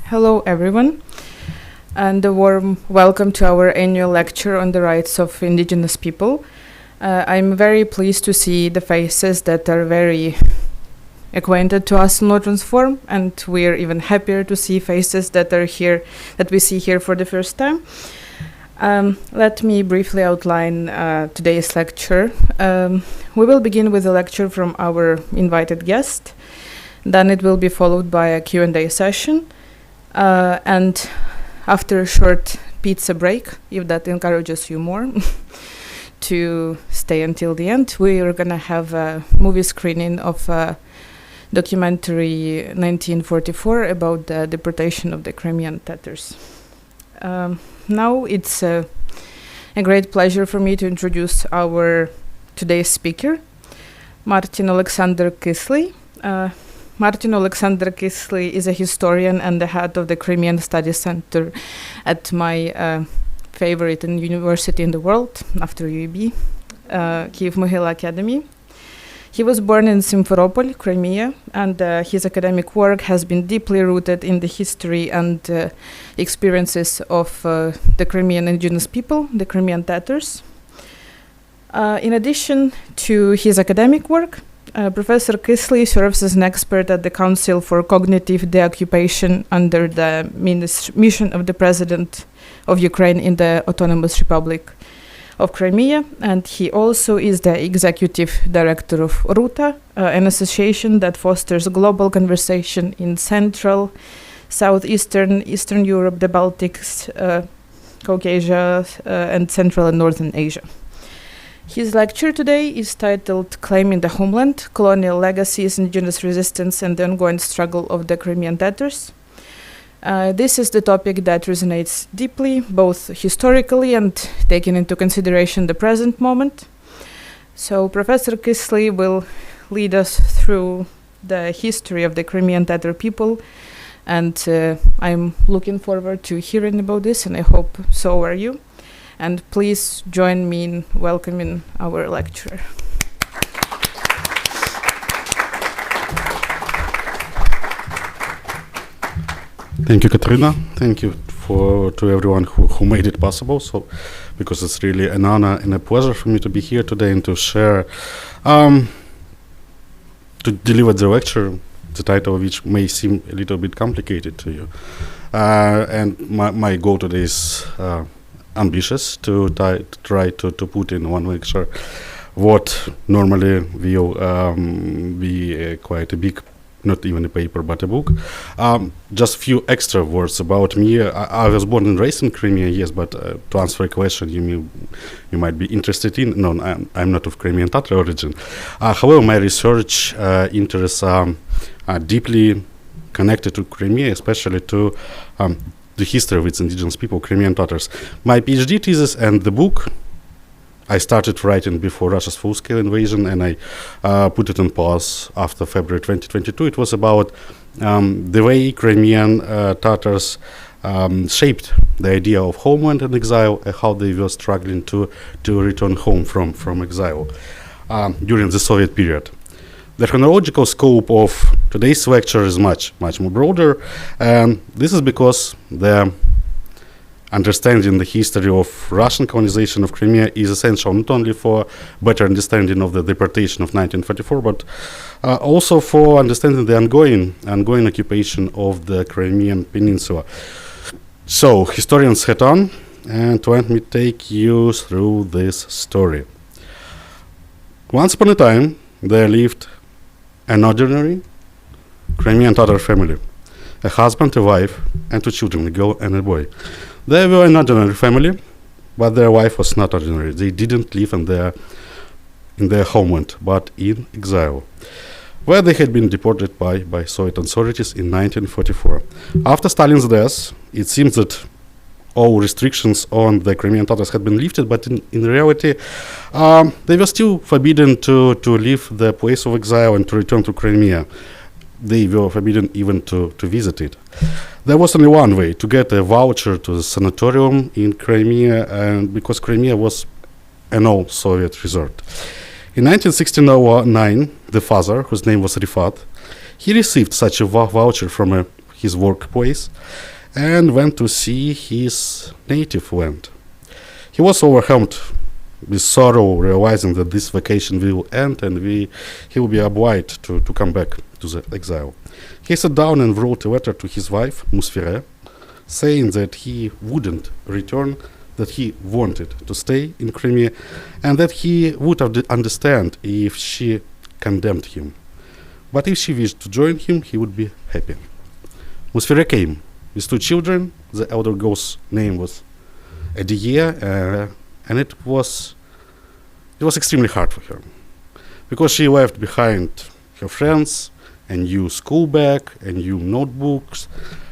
Hello, everyone, and a warm welcome to our annual lecture on the rights of indigenous people. I'm very pleased to see the faces that are very acquainted to us in LawTransform, and we're even happier to see faces that are here, that we see here for the first time. Let me briefly outline today's lecture. We will begin with a lecture from our invited guest. Then it will be followed by a Q&A session. And after a short pizza break, if that encourages you more to stay until the end, we are going to have a movie screening of a documentary 1944 about the deportation of the Crimean Tatars. Now it's a great pleasure for me to introduce our today's speaker, Martin-Oleksandr Kisly. Martin-Oleksandr Kisly is a historian and the head of the Crimean Studies Center at my favorite university in the world, after UAB, Kyiv-Mohyla Academy. He was born in Simferopol, Crimea, and his academic work has been deeply rooted in the history and experiences of the Crimean indigenous people, the Crimean Tatars. In addition to his academic work, Professor Kisly serves as an expert at the Council for Cognitive Deoccupation under the mission of the President of Ukraine in the Autonomous Republic of Crimea, and he also is the executive director of RUTA, an association that fosters global conversation in Central, Southeastern, Eastern Europe, the Baltics, Caucasia, and Central and Northern Asia. His lecture today is titled Claiming the Homeland, Colonial Legacies, Indigenous Resistance, and the Ongoing Struggle of the Crimean Tatars. This is the topic that resonates deeply, both historically and taking into consideration the present moment. So Professor Kisly will lead us through the history of the Crimean Tatar people, and I'm looking forward to hearing about this, and I hope so are you. And please join me in welcoming our lecturer. Thank you, Katrina. Thank you to everyone who made it possible. So, because it's really an honor and a pleasure for me to be here today and to share, to deliver the lecture, the title of which may seem a little bit complicated to you. And my goal today is ambitious, to try to put in one lecture what normally will be quite a big, not even a paper, but a book. Just few extra words about me. I was born and raised in Crimea, yes, but to answer a question you might be interested in, no, I'm not of Crimean Tatar origin. However, my research interests are deeply connected to Crimea, especially to the history of its indigenous people, Crimean Tatars. My PhD thesis and the book I started writing before Russia's full-scale invasion, and I put it on pause after February 2022. It was about the way Crimean Tatars shaped the idea of homeland and exile, and how they were struggling to return home from exile during the Soviet period. The chronological scope of today's lecture is much more broader, and this is because the understanding the history of Russian colonization of Crimea is essential not only for better understanding of the deportation of 1944, but also for understanding the ongoing occupation of the Crimean Peninsula. So, historians head on, and let me take you through this story. Once upon a time, there lived an ordinary Crimean Tatar family, a husband, a wife, and two children, a girl and a boy. They were an ordinary family, but their wife was not ordinary. They didn't live in their homeland, but in exile, where they had been deported by Soviet authorities in 1944. After Stalin's death, it seems that all restrictions on the Crimean Tatars had been lifted, but in reality, they were still forbidden to leave the place of exile and to return to Crimea. They were forbidden even to visit it. There was only one way: to get a voucher to the sanatorium in Crimea, and because Crimea was an all-Soviet resort. In 1969, the father, whose name was Rifat, he received such a voucher from his workplace and went to see his native land. He was overwhelmed with sorrow, realizing that this vacation will end and he will be obliged to come back to the exile. He sat down and wrote a letter to his wife, Musfire, saying that he wouldn't return, that he wanted to stay in Crimea, and that he would understand if she condemned him. But if she wished to join him, he would be happy. Musfire came with 2 children. The elder girl's name was Ediye, and it was extremely hard for her, because she left behind her friends, a new school bag, and new notebooks,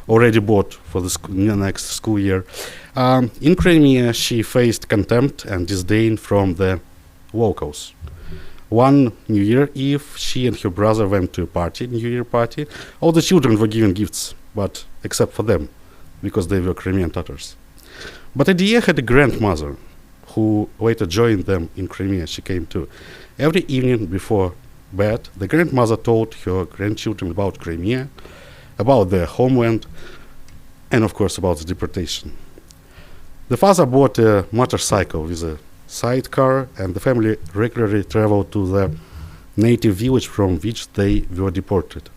already bought for the next school year. In Crimea, she faced contempt and disdain from the locals. One New Year Eve, she and her brother went to a party, New Year party. All the children were given gifts, but except for them, because they were Crimean Tatars. But Ediye had a grandmother who later joined them in Crimea. She came too. Every evening before bed, the grandmother told her grandchildren about Crimea, about their homeland, and of course about the deportation. The father bought a motorcycle with a sidecar, and the family regularly traveled to the native village from which they were deported,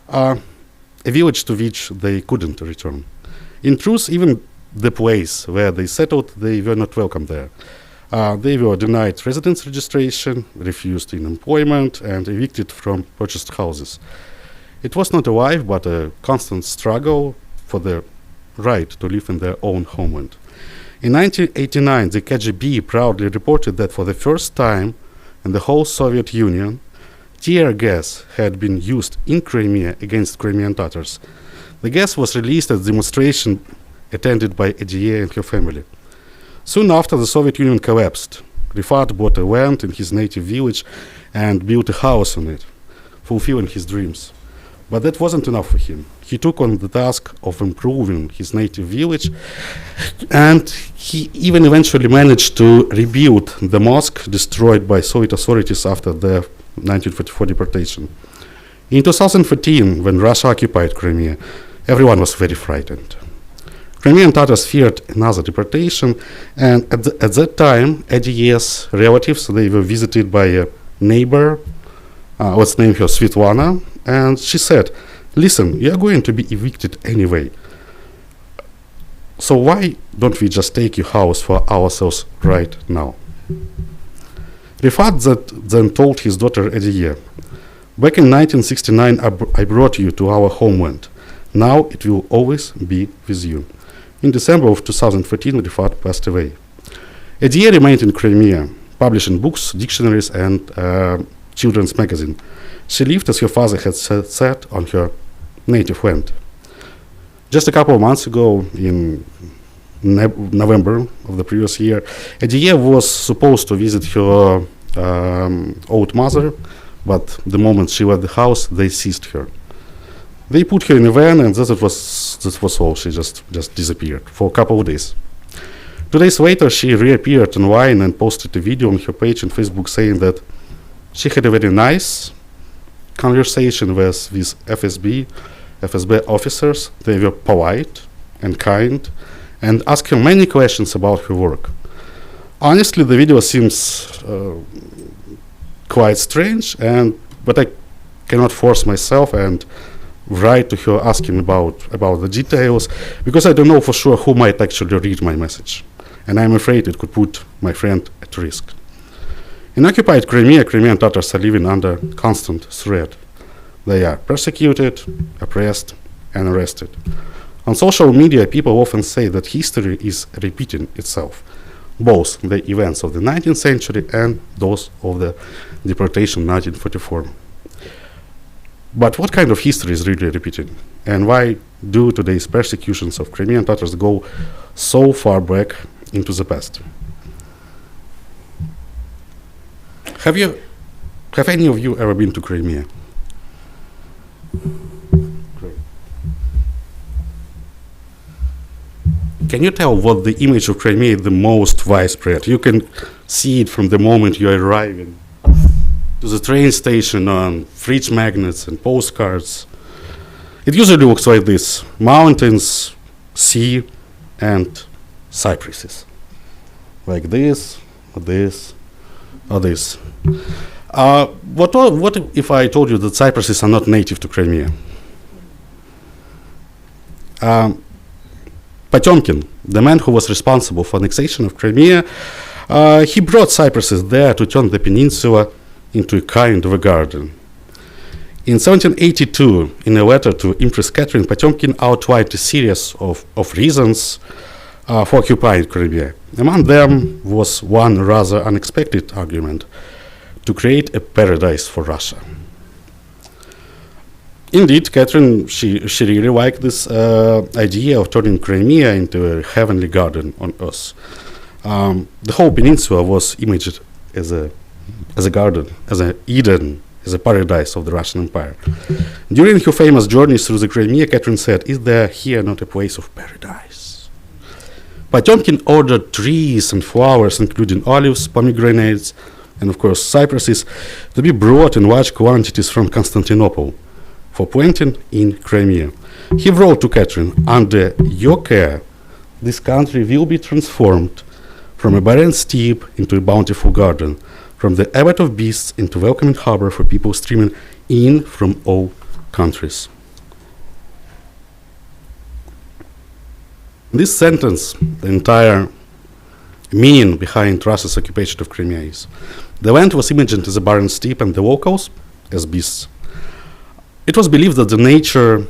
a village to which they couldn't return. In truth, even the place where they settled, they were not welcome there. They were denied residence registration, refused in employment, and evicted from purchased houses. It was not a life, but a constant struggle for the right to live in their own homeland. In 1989, the KGB proudly reported that for the first time in the whole Soviet Union, tear gas had been used in Crimea against Crimean Tatars. The gas was released at a demonstration attended by Ediye and her family. Soon after the Soviet Union collapsed, Rifat bought a land in his native village and built a house on it, fulfilling his dreams. But that wasn't enough for him. He took on the task of improving his native village, and he even eventually managed to rebuild the mosque destroyed by Soviet authorities after the 1944 deportation. In 2014, when Russia occupied Crimea, everyone was very frightened. Crimean Tatars feared another deportation, and at that time, Ediye's relatives, they were visited by a neighbor, let's name her Svetlana, and she said, "Listen, you are going to be evicted anyway. So why don't we just take your house for ourselves right now?" Rifat then told his daughter Ediye, "Back in 1969, I brought you to our homeland. Now it will always be with you." In December of 2014, Rifat passed away. Ediye remained in Crimea, publishing books, dictionaries, and children's magazine. She lived, as her father had said, on her native land. Just a couple of months ago, in November of the previous year, Ediye was supposed to visit her old mother, but the moment she left the house, they seized her. They put her in a van, and that was all. She just disappeared for a couple of days. 2 days later, she reappeared online and posted a video on her page on Facebook saying that she had a very nice conversation with FSB officers. They were polite and kind and asked her many questions about her work. Honestly, the video seems quite strange, but I cannot force myself and write to her asking about the details, because I don't know for sure who might actually read my message, and I'm afraid it could put my friend at risk. In occupied Crimea, Crimean Tatars are living under constant threat. They are persecuted, oppressed, and arrested. On social media, people often say that history is repeating itself, both the events of the 19th century and those of the deportation 1944. But what kind of history is really repeating? And why do today's persecutions of Crimean Tatars go so far back into the past? Have any of you ever been to Crimea? Can you tell what the image of Crimea is the most widespread? You can see it from the moment you arrive to the train station on fridge magnets and postcards. It usually looks like this: mountains, sea, and cypresses. Like this, or this, or this. What if I told you that cypresses are not native to Crimea? Potemkin, the man who was responsible for annexation of Crimea, he brought cypresses there to turn the peninsula into a kind of a garden. In 1782, in a letter to Empress Catherine, Potemkin outlined a series of reasons for occupying Crimea. Among them was one rather unexpected argument: to create a paradise for Russia. Indeed, Catherine, she really liked this idea of turning Crimea into a heavenly garden on earth. The whole peninsula was imaged as a garden, as an Eden, as a paradise of the Russian Empire. During her famous journeys through the Crimea, Catherine said, "Is there here not a place of paradise?" Potemkin ordered trees and flowers, including olives, pomegranates, and of course cypresses, to be brought in large quantities from Constantinople for planting in Crimea. He wrote to Catherine, "Under your care, this country will be transformed from a barren steppe into a bountiful garden, from the abode of beasts into welcoming harbor for people streaming in from all countries." This sentence, the entire meaning behind Russia's occupation of Crimea is: the land was imagined as a barren steppe and the locals as beasts. It was believed that the nature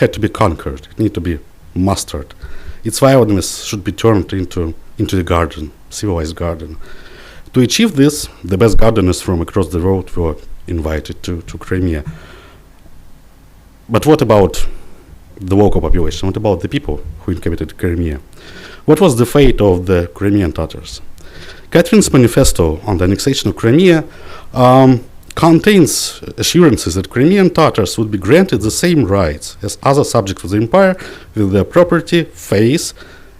had to be conquered, it needed to be mastered. Its wildness should be turned into a garden, civilized garden. To achieve this, the best gardeners from across the world were invited to Crimea. But what about the local population? What about the people who inhabited Crimea? What was the fate of the Crimean Tatars? Catherine's manifesto on the annexation of Crimea contains assurances that Crimean Tatars would be granted the same rights as other subjects of the empire, with their property, faith,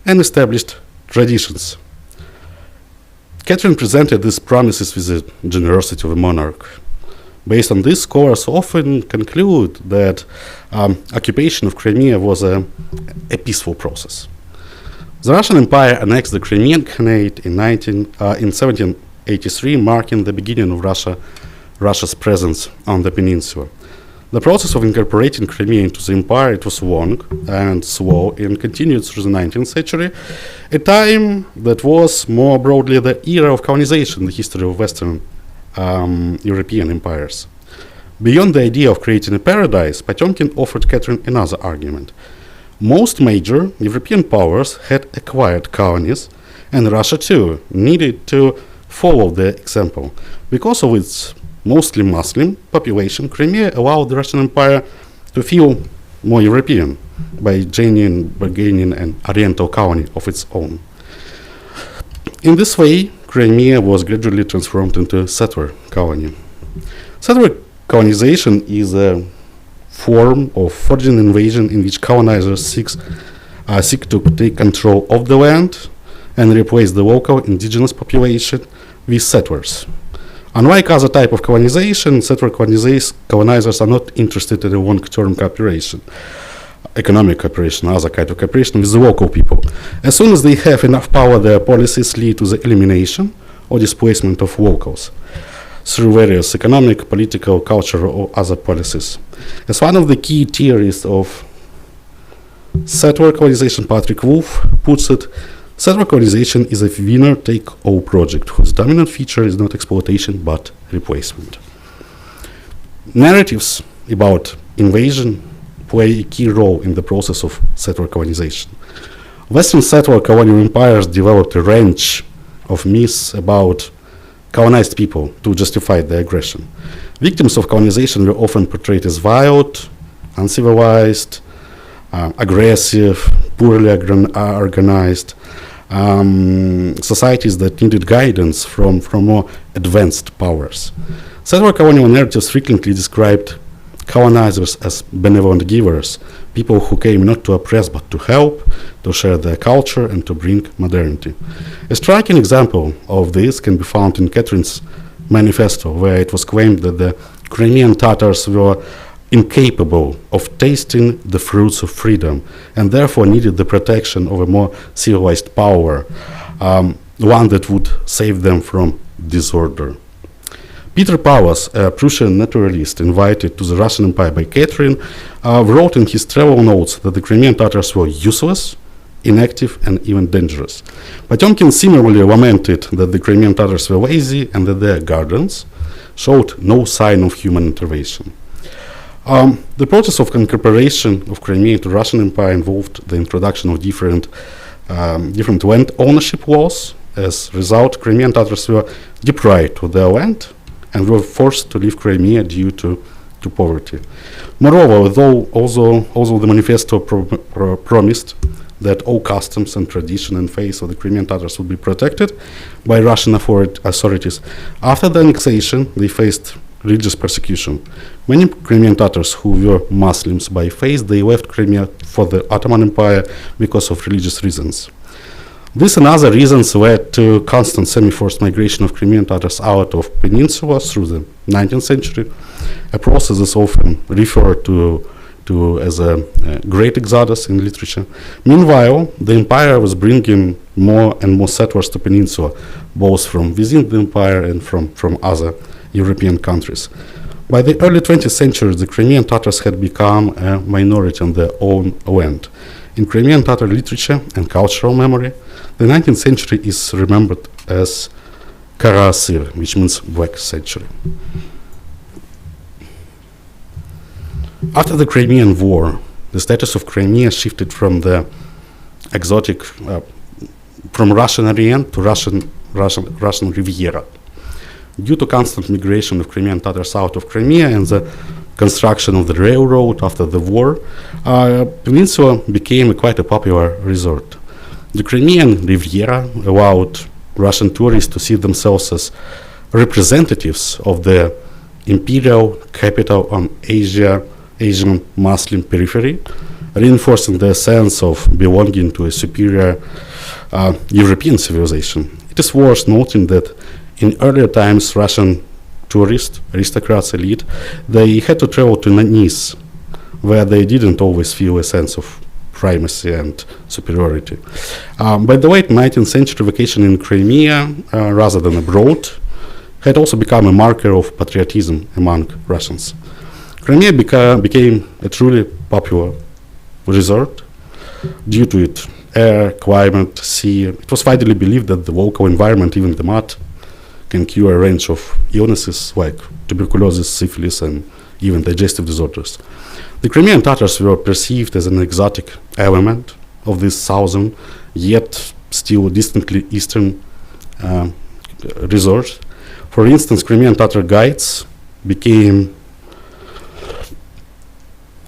and established traditions. Catherine presented these promises with the generosity of a monarch. Based on this, scholars often conclude that occupation of Crimea was a peaceful process. The Russian Empire annexed the Crimean Khanate in 1783, marking the beginning of Russia's presence on the peninsula. The process of incorporating Crimea into the empire, it was long and slow and continued through the 19th century, a time that was more broadly the era of colonization in the history of Western European empires. Beyond the idea of creating a paradise, Potemkin offered Catherine another argument. Most major European powers had acquired colonies, and Russia too needed to follow the example. Because of its mostly Muslim population, Crimea allowed the Russian Empire to feel more European by gaining an oriental colony of its own. In this way, Crimea was gradually transformed into a settler colony. Settler colonization is a form of foreign invasion in which colonizers seek to take control of the land and replace the local indigenous population with settlers. Unlike other type of colonization, settler colonizers are not interested in a long-term cooperation, economic cooperation, other kind of cooperation with the local people. As soon as they have enough power, their policies lead to the elimination or displacement of locals through various economic, political, cultural, or other policies. As one of the key theories of settler colonization, Patrick Wolf puts it, settler colonization is a winner-take-all project whose dominant feature is not exploitation but replacement. Narratives about invasion play a key role in the process of settler colonization. Western settler colonial empires developed a range of myths about colonized people to justify their aggression. Victims of colonization were often portrayed as violent, uncivilized, aggressive, poorly organized societies that needed guidance from more advanced powers. Settler colonial narratives frequently described colonizers as benevolent givers, people who came not to oppress but to help, to share their culture, and to bring modernity. A striking example of this can be found in Catherine's manifesto, where it was claimed that the Crimean Tatars were incapable of tasting the fruits of freedom, and therefore needed the protection of a more civilized power, one that would save them from disorder. Peter Powers, a Prussian naturalist invited to the Russian Empire by Catherine, wrote in his travel notes that the Crimean Tatars were useless, inactive, and even dangerous. Potemkin similarly lamented that the Crimean Tatars were lazy and that their guardians showed no sign of human intervention. The process of incorporation of Crimea into Russian Empire involved the introduction of different land ownership laws. As a result, Crimean Tatars were deprived of their land and were forced to leave Crimea due to poverty. Moreover, although the manifesto promised that all customs and tradition and faith of the Crimean Tatars would be protected by Russian authorities, after the annexation, they faced religious persecution. Many Crimean Tatars who were Muslims by faith, they left Crimea for the Ottoman Empire because of religious reasons. This and other reasons led to constant semi-forced migration of Crimean Tatars out of peninsula through the 19th century, a process is often referred to as a great exodus in literature. Meanwhile, the empire was bringing more and more settlers to peninsula, both from within the empire and from other European countries. By the early 20th century, the Crimean Tatars had become a minority on their own land. In Crimean Tatar literature and cultural memory, the 19th century is remembered as Kara Asir, which means Black Century. After the Crimean War, the status of Crimea shifted from the exotic, from Russian Orient to Russian Riviera. Due to constant migration of Crimean Tatars out of Crimea and the construction of the railroad after the war, peninsula became quite a popular resort. The Crimean Riviera allowed Russian tourists to see themselves as representatives of the imperial capital on Asian Muslim periphery, reinforcing their sense of belonging to a superior European civilization. It is worth noting that in earlier times, Russian tourists, aristocrats, elite, they had to travel to Nice, where they didn't always feel a sense of primacy and superiority. By the late 19th century, vacation in Crimea, rather than abroad, had also become a marker of patriotism among Russians. Crimea became a truly popular resort due to its air, climate, sea. It was widely believed that the local environment, even the mud, can cure a range of illnesses like tuberculosis, syphilis, and even digestive disorders. The Crimean Tatars were perceived as an exotic element of this southern, yet still distantly eastern resort. For instance, Crimean Tatar guides became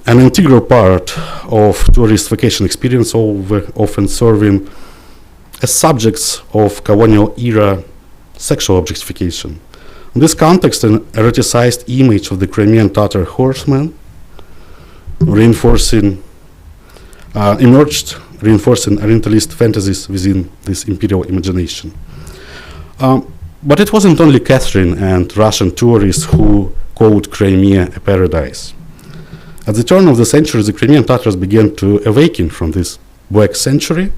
an integral part of tourist vacation experience, often serving as subjects of colonial era sexual objectification. In this context, an eroticized image of the Crimean Tatar horseman emerged, reinforcing Orientalist fantasies within this imperial imagination. But it wasn't only Catherine and Russian tourists who called Crimea a paradise. At the turn of the century, the Crimean Tatars began to awaken from this Black Century,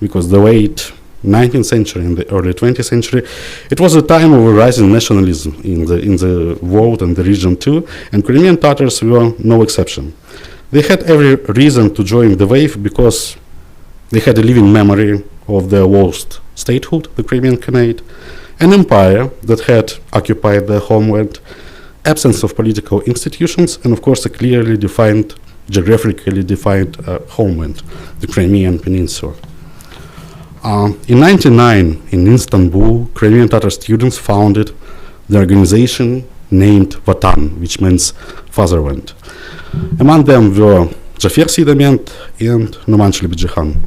because the late 19th century and the early 20th century, it was a time of a rising nationalism in the world and the region too, and Crimean Tatars were no exception. They had every reason to join the wave because they had a living memory of their lost statehood, the Crimean Khanate, an empire that had occupied their homeland, absence of political institutions, and of course a clearly defined, geographically defined homeland, the Crimean Peninsula. In 1999, in Istanbul, Crimean Tatar students founded the organization named Vatan, which means fatherland. Among them were Jafer Sidament and Numan Shlibijihan.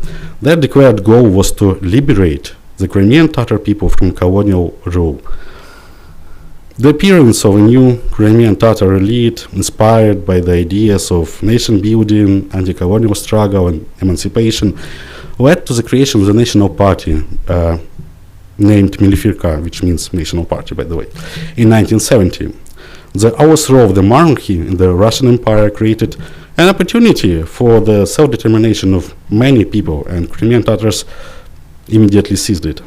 Their declared goal was to liberate the Crimean Tatar people from colonial rule. The appearance of a new Crimean Tatar elite, inspired by the ideas of nation building, anti-colonial struggle, and emancipation, led to the creation of the national party named Milifirka, which means national party, by the way, in 1970. The overthrow of the monarchy in the Russian Empire created an opportunity for the self-determination of many people, and Crimean Tatars immediately seized it.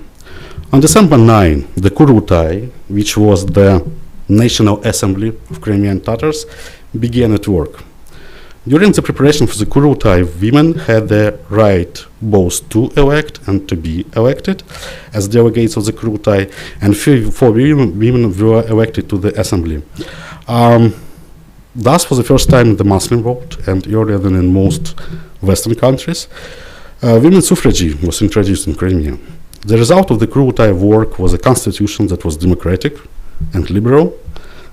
On December 9, the Kurultai, which was the National Assembly of Crimean Tatars, began at work. During the preparation for the Kurultai, women had the right both to elect and to be elected as delegates of the Kurultai, and for women were elected to the assembly. Thus, for the first time in the Muslim world, and earlier than in most Western countries, women's suffrage was introduced in Crimea. The result of the Kurultai work was a constitution that was democratic and liberal.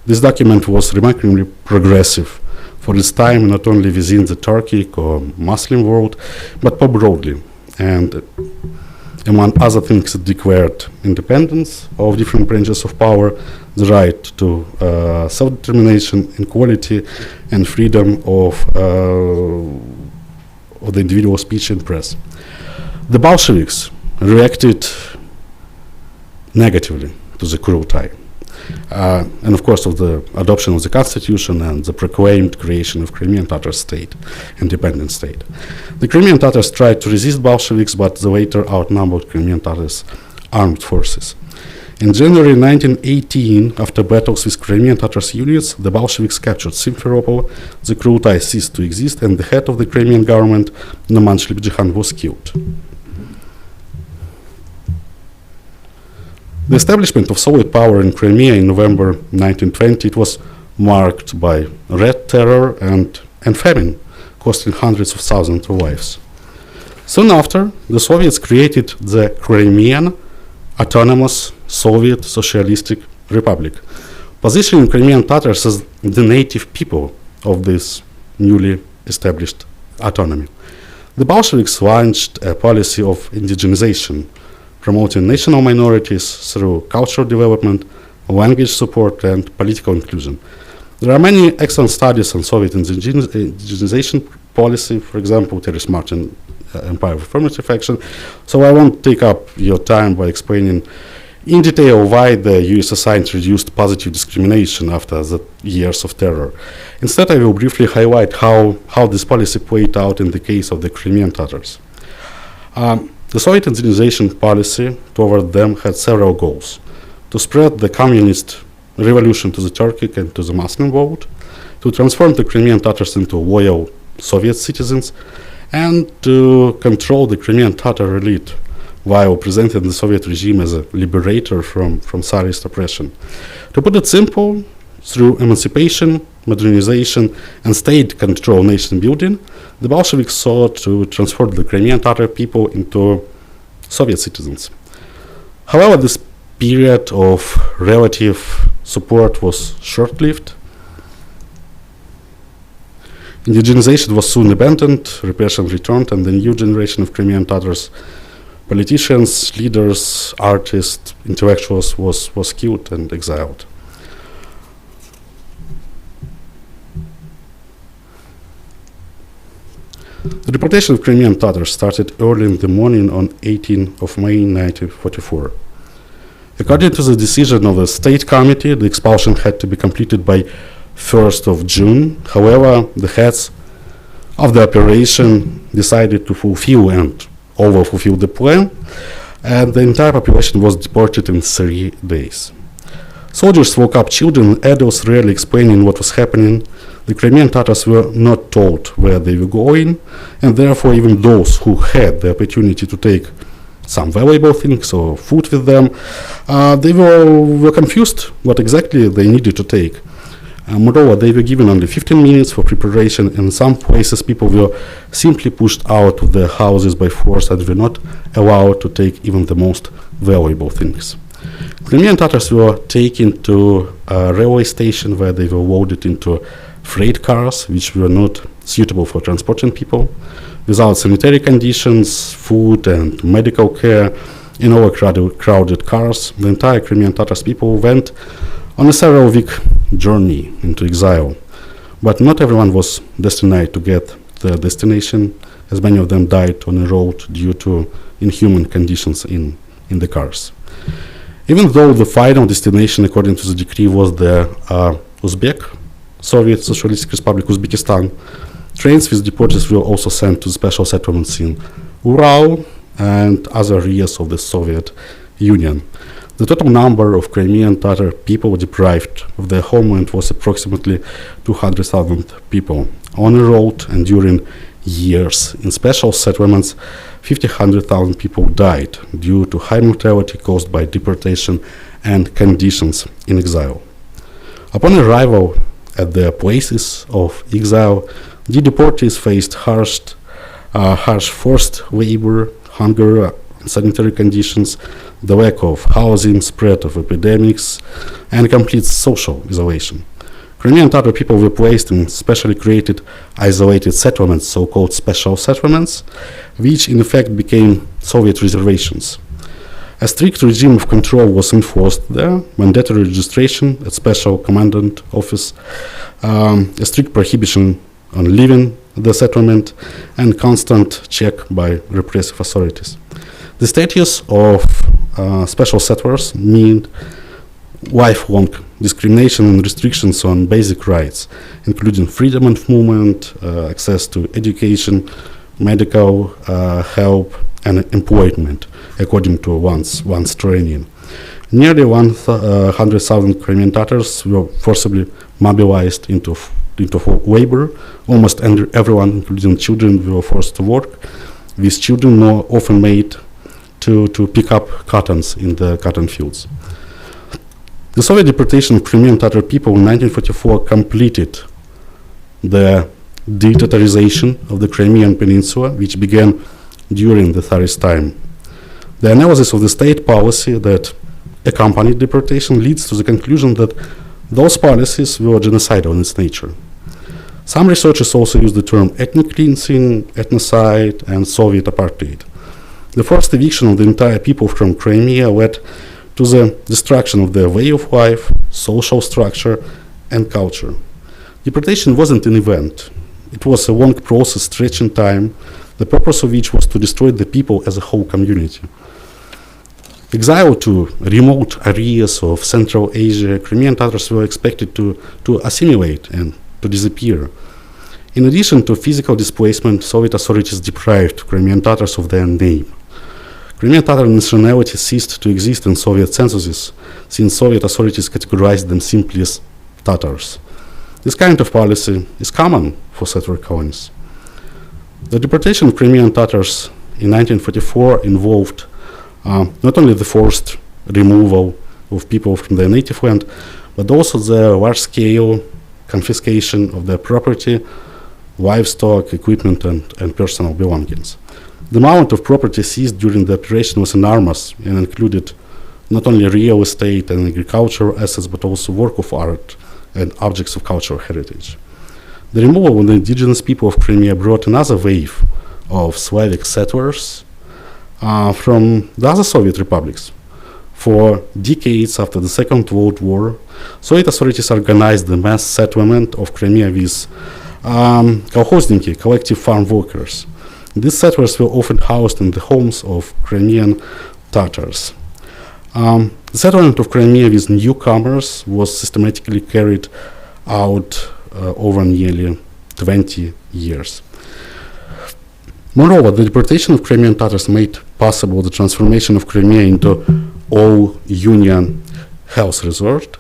This document was remarkably progressive for its time, not only within the Turkic or Muslim world, but more broadly. And among other things, it declared independence of different branches of power, the right to self-determination, equality, and freedom of the individual speech and press. The Bolsheviks reacted negatively to the Kurultai. And of course of the adoption of the constitution and the proclaimed creation of Crimean Tatar state, independent state. The Crimean Tatars tried to resist Bolsheviks, but they later outnumbered Crimean Tatars' armed forces. In January 1918, after battles with Crimean Tatars units, the Bolsheviks captured Simferopol, the Kurultai ceased to exist, and the head of the Crimean government, Naman Shlibjihan, was killed. The establishment of Soviet power in Crimea in November 1920, it was marked by Red Terror and famine, costing hundreds of thousands of lives. Soon after, the Soviets created the Crimean Autonomous Soviet Socialistic Republic, positioning Crimean Tatars as the native people of this newly established autonomy. The Bolsheviks launched a policy of indigenization, promoting national minorities through cultural development, language support, and political inclusion. There are many excellent studies on Soviet indigenization policy, for example, Terry's Martin Empire of Affirmative Action, so I won't take up your time by explaining in detail why the USSR introduced positive discrimination after the years of terror. Instead, I will briefly highlight how this policy played out in the case of the Crimean Tatars. The Soviet indigenization policy toward them had several goals: to spread the communist revolution to the Turkic and to the Muslim world, to transform the Crimean Tatars into loyal Soviet citizens, and to control the Crimean Tatar elite while presenting the Soviet regime as a liberator from Tsarist oppression. To put it simple, through emancipation, modernization, and state control nation building, the Bolsheviks sought to transform the Crimean Tatar people into Soviet citizens. However, this period of relative support was short-lived. Indigenization was soon abandoned, repression returned, and the new generation of Crimean Tatars, politicians, leaders, artists, intellectuals, was killed and exiled. The deportation of Crimean Tatars started early in the morning on 18th of May 1944. According to the decision of the State Committee, the expulsion had to be completed by 1st of June. However, the heads of the operation decided to fulfill and over-fulfill the plan, and the entire population was deported in 3 days. Soldiers woke up children and adults, rarely explaining what was happening. The Crimean Tatars were not told where they were going, and therefore even those who had the opportunity to take some valuable things or food with them, they were confused what exactly they needed to take. Moreover, they were given only 15 minutes for preparation, and in some places people were simply pushed out of their houses by force and were not allowed to take even the most valuable things. Crimean Tatars were taken to a railway station where they were loaded into freight cars, which were not suitable for transporting people. Without sanitary conditions, food, and medical care, in overcrowded cars, the entire Crimean Tatars people went on a several-week journey into exile. But not everyone was destined to get their destination, as many of them died on the road due to inhuman conditions in the cars. Even though the final destination, according to the decree, was the Uzbek, Soviet Socialistic Republic Uzbekistan. Trains with deportees were also sent to special settlements in Ural and other areas of the Soviet Union. The total number of Crimean Tatar people deprived of their homeland was approximately 200,000 people. On the road and during years in special settlements, 100,000 people died due to high mortality caused by deportation and conditions in exile. Upon arrival at their places of exile, the deportees faced harsh forced labor, hunger, sanitary conditions, the lack of housing, spread of epidemics, and complete social isolation. Crimean Tatar people were placed in specially created isolated settlements, so-called special settlements, which in effect became Soviet reservations. A strict regime of control was enforced there, mandatory registration at special commandant office, a strict prohibition on leaving the settlement, and constant check by repressive authorities. The status of special settlers meant lifelong discrimination and restrictions on basic rights, including freedom of movement, access to education, medical help, and employment, according to one's training. Nearly 100,000 Crimean Tatars were forcibly mobilized into labor. Almost everyone, including children, were forced to work, with children more often made to pick up cottons in the cotton fields. The Soviet deportation of Crimean Tatar people in 1944 completed the de-Tatarization of the Crimean Peninsula, which began during the Tsarist time. The analysis of the state policy that accompanied deportation leads to the conclusion that those policies were genocidal in its nature. Some researchers also use the term ethnic cleansing, ethnocide, and Soviet apartheid. The forced eviction of the entire people from Crimea led to the destruction of their way of life, social structure, and culture. Deportation wasn't an event. It was a long process stretching time, the purpose of which was to destroy the people as a whole community. Exiled to remote areas of Central Asia, Crimean Tatars were expected to assimilate and to disappear. In addition to physical displacement, Soviet authorities deprived Crimean Tatars of their name. Crimean Tatar nationality ceased to exist in Soviet censuses, since Soviet authorities categorized them simply as Tatars. This kind of policy is common for settler colonies. The deportation of Crimean Tatars in 1944 involved not only the forced removal of people from their native land, but also the large-scale confiscation of their property, livestock, equipment, and personal belongings. The amount of property seized during the operation was enormous and included not only real estate and agricultural assets, but also work of art and objects of cultural heritage. The removal of the indigenous people of Crimea brought another wave of Slavic settlers from the other Soviet republics. For decades after the Second World War, Soviet authorities organized the mass settlement of Crimea with kolkhozniki, collective farm workers. These settlers were often housed in the homes of Crimean Tatars. The settlement of Crimea with newcomers was systematically carried out over nearly 20 years. Moreover, the deportation of Crimean Tatars made possible the transformation of Crimea into all-Union health resort.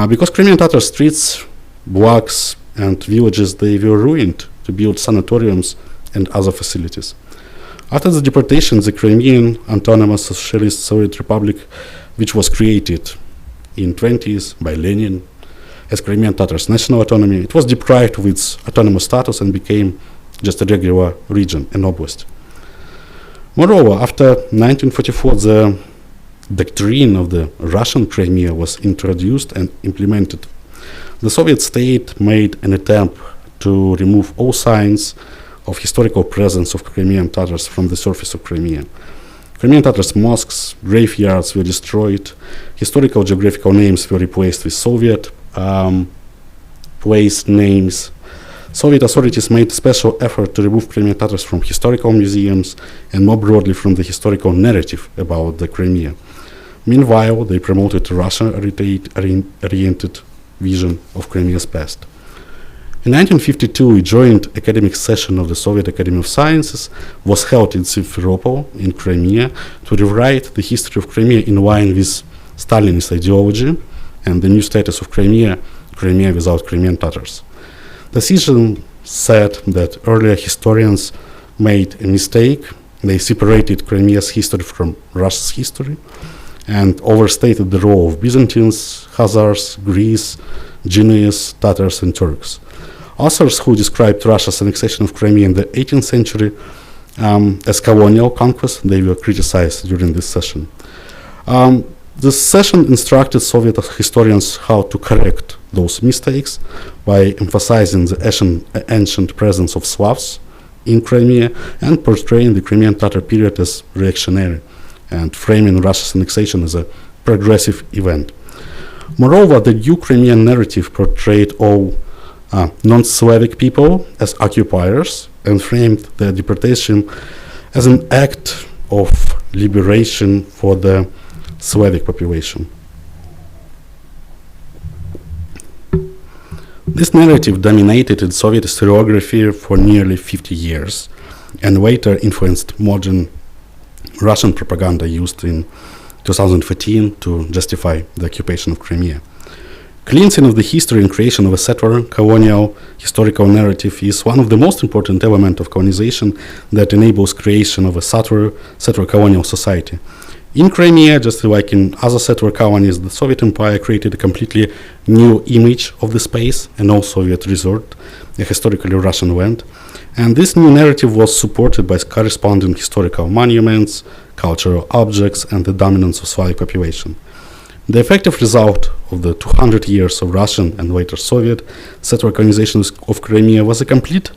Because Crimean Tatar streets, blocks, and villages, they were ruined to build sanatoriums and other facilities. After the deportation, the Crimean Autonomous Socialist Soviet Republic, which was created in 20s by Lenin as Crimean Tatars national autonomy, it was deprived of its autonomous status and became just a regular region, an oblast. Moreover, after 1944, the doctrine of the Russian Crimea was introduced and implemented. The Soviet state made an attempt to remove all signs of historical presence of Crimean Tatars from the surface of Crimea. Crimean Tatars mosques, graveyards were destroyed, historical geographical names were replaced with Soviet place names. Soviet authorities made special effort to remove Crimean Tatars from historical museums and more broadly from the historical narrative about the Crimea. Meanwhile, they promoted Russia-oriented vision of Crimea's past. In 1952, a joint academic session of the Soviet Academy of Sciences was held in Simferopol in Crimea to rewrite the history of Crimea in line with Stalinist ideology and the new status of Crimea, Crimea without Crimean Tatars. The session said that earlier historians made a mistake. They separated Crimea's history from Russia's history and overstated the role of Byzantines, Khazars, Greece, Genoese, Tatars, and Turks. Authors who described Russia's annexation of Crimea in the 18th century as colonial conquest, they were criticized during this session. This session instructed Soviet historians how to correct those mistakes by emphasizing the ancient presence of Slavs in Crimea and portraying the Crimean Tatar period as reactionary and framing Russia's annexation as a progressive event. Moreover, the new Crimean narrative portrayed all non-Slavic people as occupiers and framed the deportation as an act of liberation for the Slavic population. This narrative dominated in Soviet historiography for nearly 50 years and later influenced modern Russian propaganda used in 2014 to justify the occupation of Crimea. Cleansing of the history and creation of a settler colonial historical narrative is one of the most important elements of colonization that enables creation of a settler colonial society. In Crimea, just like in other settler colonies, the Soviet Empire created a completely new image of the space, an all-Soviet resort, a historically Russian land. And this new narrative was supported by corresponding historical monuments, cultural objects, and the dominance of Slavic population. The effective result of the 200 years of Russian and later Soviet settler colonization of Crimea was a complete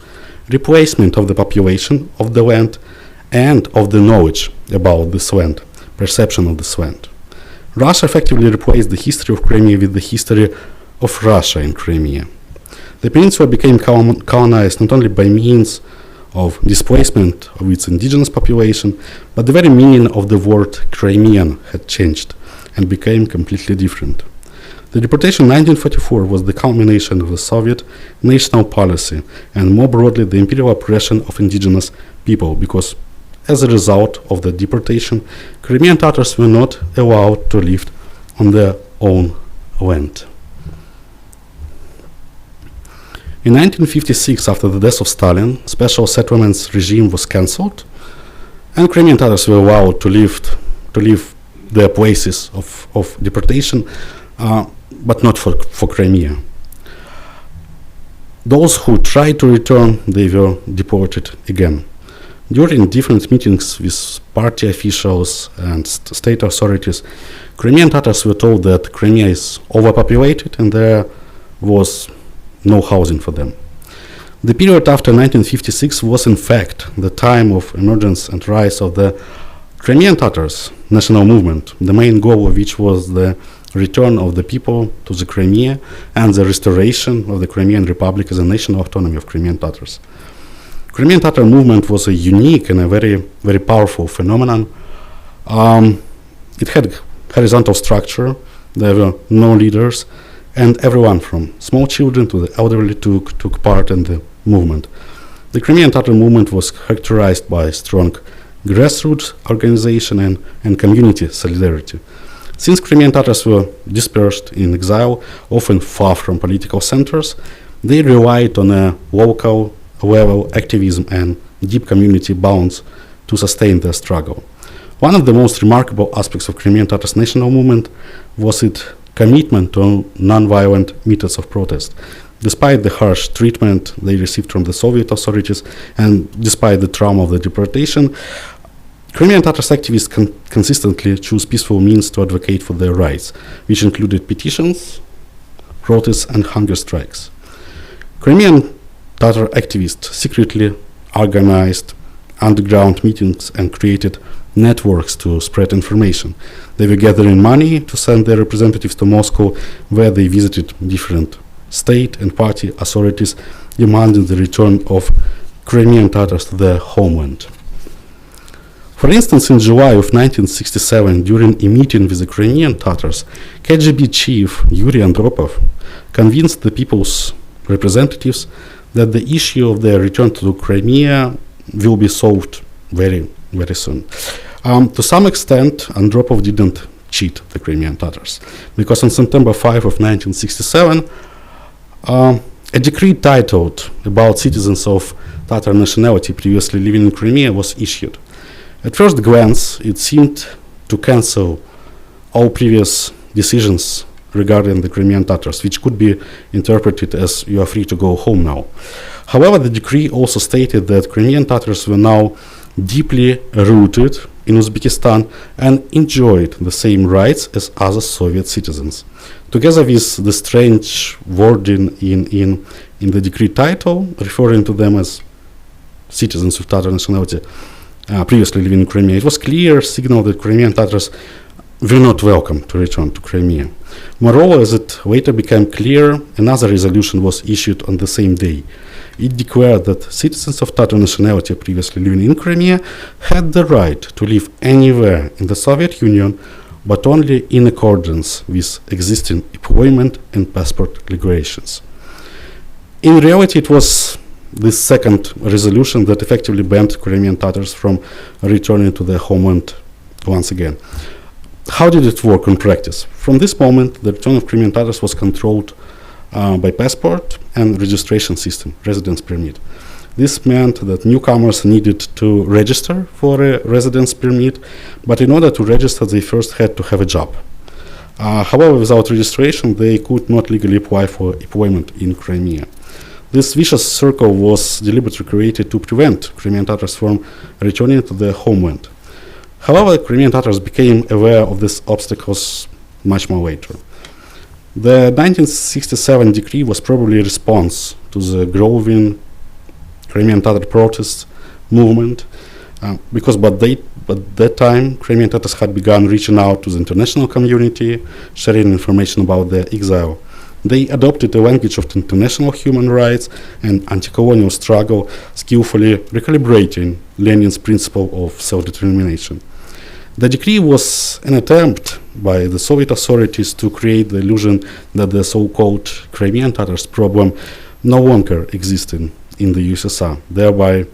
replacement of the population of the land and of the knowledge about this land, perception of this land. Russia effectively replaced the history of Crimea with the history of Russia in Crimea. The peninsula became colonized not only by means of displacement of its indigenous population, but the very meaning of the word Crimean had changed and became completely different. The deportation in 1944 was the culmination of the Soviet national policy and more broadly the imperial oppression of indigenous people, because as a result of the deportation, Crimean Tatars were not allowed to live on their own land. In 1956, after the death of Stalin, special settlements regime was cancelled, and Crimean Tatars were allowed to leave their places of deportation, but not for Crimea. Those who tried to return, they were deported again. During different meetings with party officials and state authorities, Crimean Tatars were told that Crimea is overpopulated and there was no housing for them. The period after 1956 was in fact the time of emergence and rise of the Crimean Tatars national movement, the main goal of which was the return of the people to the Crimea and the restoration of the Crimean Republic as a national autonomy of Crimean Tatars. Crimean Tatar movement was a unique and a very, very powerful phenomenon. It had horizontal structure, there were no leaders, and everyone from small children to the elderly took part in the movement. The Crimean Tatar movement was characterized by strong grassroots organization and community solidarity. Since Crimean Tatars were dispersed in exile, often far from political centers, they relied on a local level activism and deep community bonds to sustain their struggle. One of the most remarkable aspects of Crimean Tatars national movement was its commitment to non-violent methods of protest. Despite the harsh treatment they received from the Soviet authorities and despite the trauma of the deportation, Crimean Tatars activists consistently chose peaceful means to advocate for their rights, which included petitions, protests, and hunger strikes. Crimean Tatar activists secretly organized underground meetings and created networks to spread information. They were gathering money to send their representatives to Moscow, where they visited different state and party authorities, demanding the return of Crimean Tatars to their homeland. For instance, in July of 1967, during a meeting with the Crimean Tatars, KGB chief Yuri Andropov convinced the people's representatives that the issue of their return to Crimea will be solved very, very soon. To some extent, Andropov didn't cheat the Crimean Tatars, because on September 5 of 1967, a decree titled about citizens of Tatar nationality previously living in Crimea was issued. At first glance, it seemed to cancel all previous decisions regarding the Crimean Tatars, which could be interpreted as you are free to go home now. However, the decree also stated that Crimean Tatars were now deeply rooted in Uzbekistan and enjoyed the same rights as other Soviet citizens. Together with the strange wording in the decree title, referring to them as citizens of Tatar nationality previously living in Crimea, it was clear signal that Crimean Tatars were not welcome to return to Crimea. Moreover, as it later became clear, another resolution was issued on the same day. It declared that citizens of Tatar nationality previously living in Crimea had the right to live anywhere in the Soviet Union, but only in accordance with existing employment and passport regulations. In reality, it was this second resolution that effectively banned Crimean Tatars from returning to their homeland once again. How did it work in practice? From this moment, the return of Crimean Tatars was controlled by passport and registration system, residence permit. This meant that newcomers needed to register for a residence permit, but in order to register, they first had to have a job. However, without registration, they could not legally apply for employment in Crimea. This vicious circle was deliberately created to prevent Crimean Tatars from returning to their homeland. However, Crimean Tatars became aware of these obstacles much more later. The 1967 decree was probably a response to the growing Crimean Tatar protest movement, because by that time, Crimean Tatars had begun reaching out to the international community, sharing information about their exile. They adopted a language of international human rights and anti-colonial struggle, skillfully recalibrating Lenin's principle of self-determination. The decree was an attempt by the Soviet authorities to create the illusion that the so-called Crimean Tatars problem no longer existed in the USSR, thereby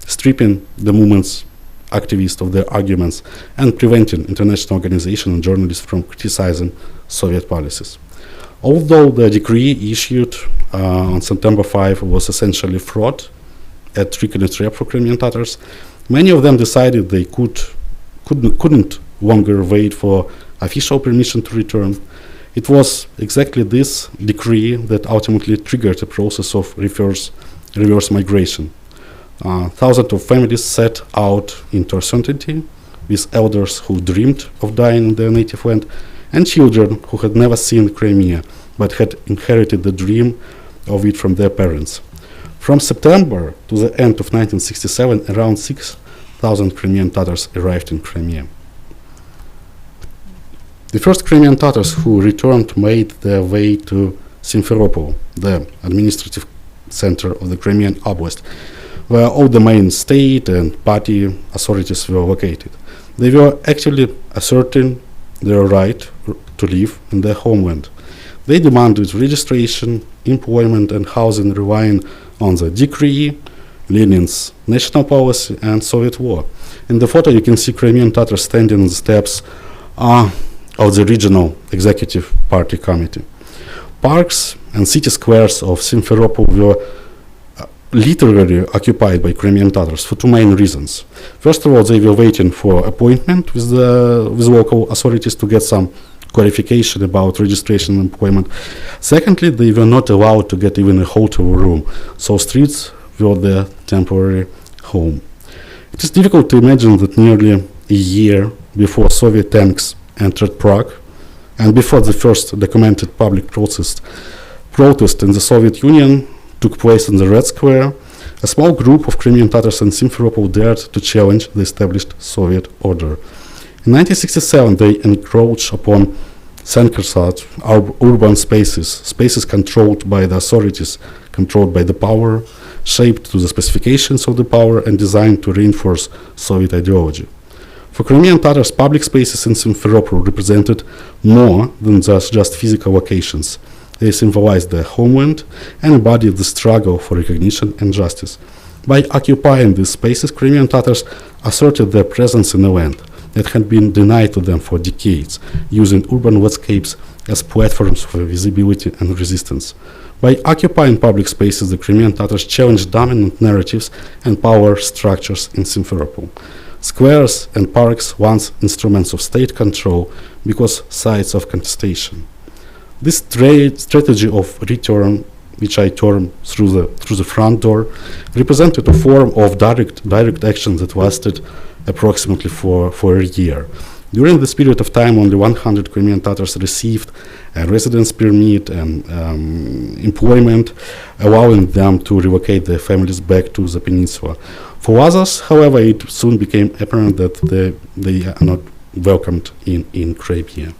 stripping the movement's activists of their arguments and preventing international organizations and journalists from criticizing Soviet policies. Although the decree issued on September 5 was essentially fraud, a trick and a trap for Crimean Tatars, many of them decided they couldn't longer wait for official permission to return. It was exactly this decree that ultimately triggered a process of reverse migration. Thousands of families set out into uncertainty, with elders who dreamed of dying in their native land, and children who had never seen Crimea, but had inherited the dream of it from their parents. From September to the end of 1967, around 6,000 Crimean Tatars arrived in Crimea. The first Crimean Tatars who returned made their way to Simferopol, the administrative center of the Crimean Oblast, where all the main state and party authorities were located. They were actually asserting their right to live in their homeland. They demanded registration, employment, and housing relying on the decree, Lenin's national policy, and Soviet law. In the photo, you can see Crimean Tatars standing on the steps of the regional executive party committee. Parks and city squares of Simferopol were literally occupied by Crimean Tatars for two main reasons. First of all, they were waiting for appointment with local authorities to get some clarification about registration and employment. Secondly, they were not allowed to get even a hotel room, so streets were their temporary home. It is difficult to imagine that nearly a year before Soviet tanks entered Prague, and before the first documented public protest in the Soviet Union took place in the Red Square, a small group of Crimean Tatars in Simferopol dared to challenge the established Soviet order. In 1967, they encroached upon Sankersat, urban spaces controlled by the authorities, controlled by the power, shaped to the specifications of the power, and designed to reinforce Soviet ideology. For Crimean Tatars, public spaces in Simferopol represented more than just physical locations. They symbolized their homeland and embodied the struggle for recognition and justice. By occupying these spaces, Crimean Tatars asserted their presence in a land that had been denied to them for decades, using urban landscapes as platforms for visibility and resistance. By occupying public spaces, the Crimean Tatars challenged dominant narratives and power structures in Simferopol. Squares and parks, once instruments of state control, because sites of contestation. This strategy of return, which I term through the front door, represented a form of direct action that lasted approximately for a year. During this period of time, only 100 Crimean Tatars received a residence permit and employment, allowing them to relocate their families back to the peninsula. For others, however, it soon became apparent that they are not welcomed in Crimea.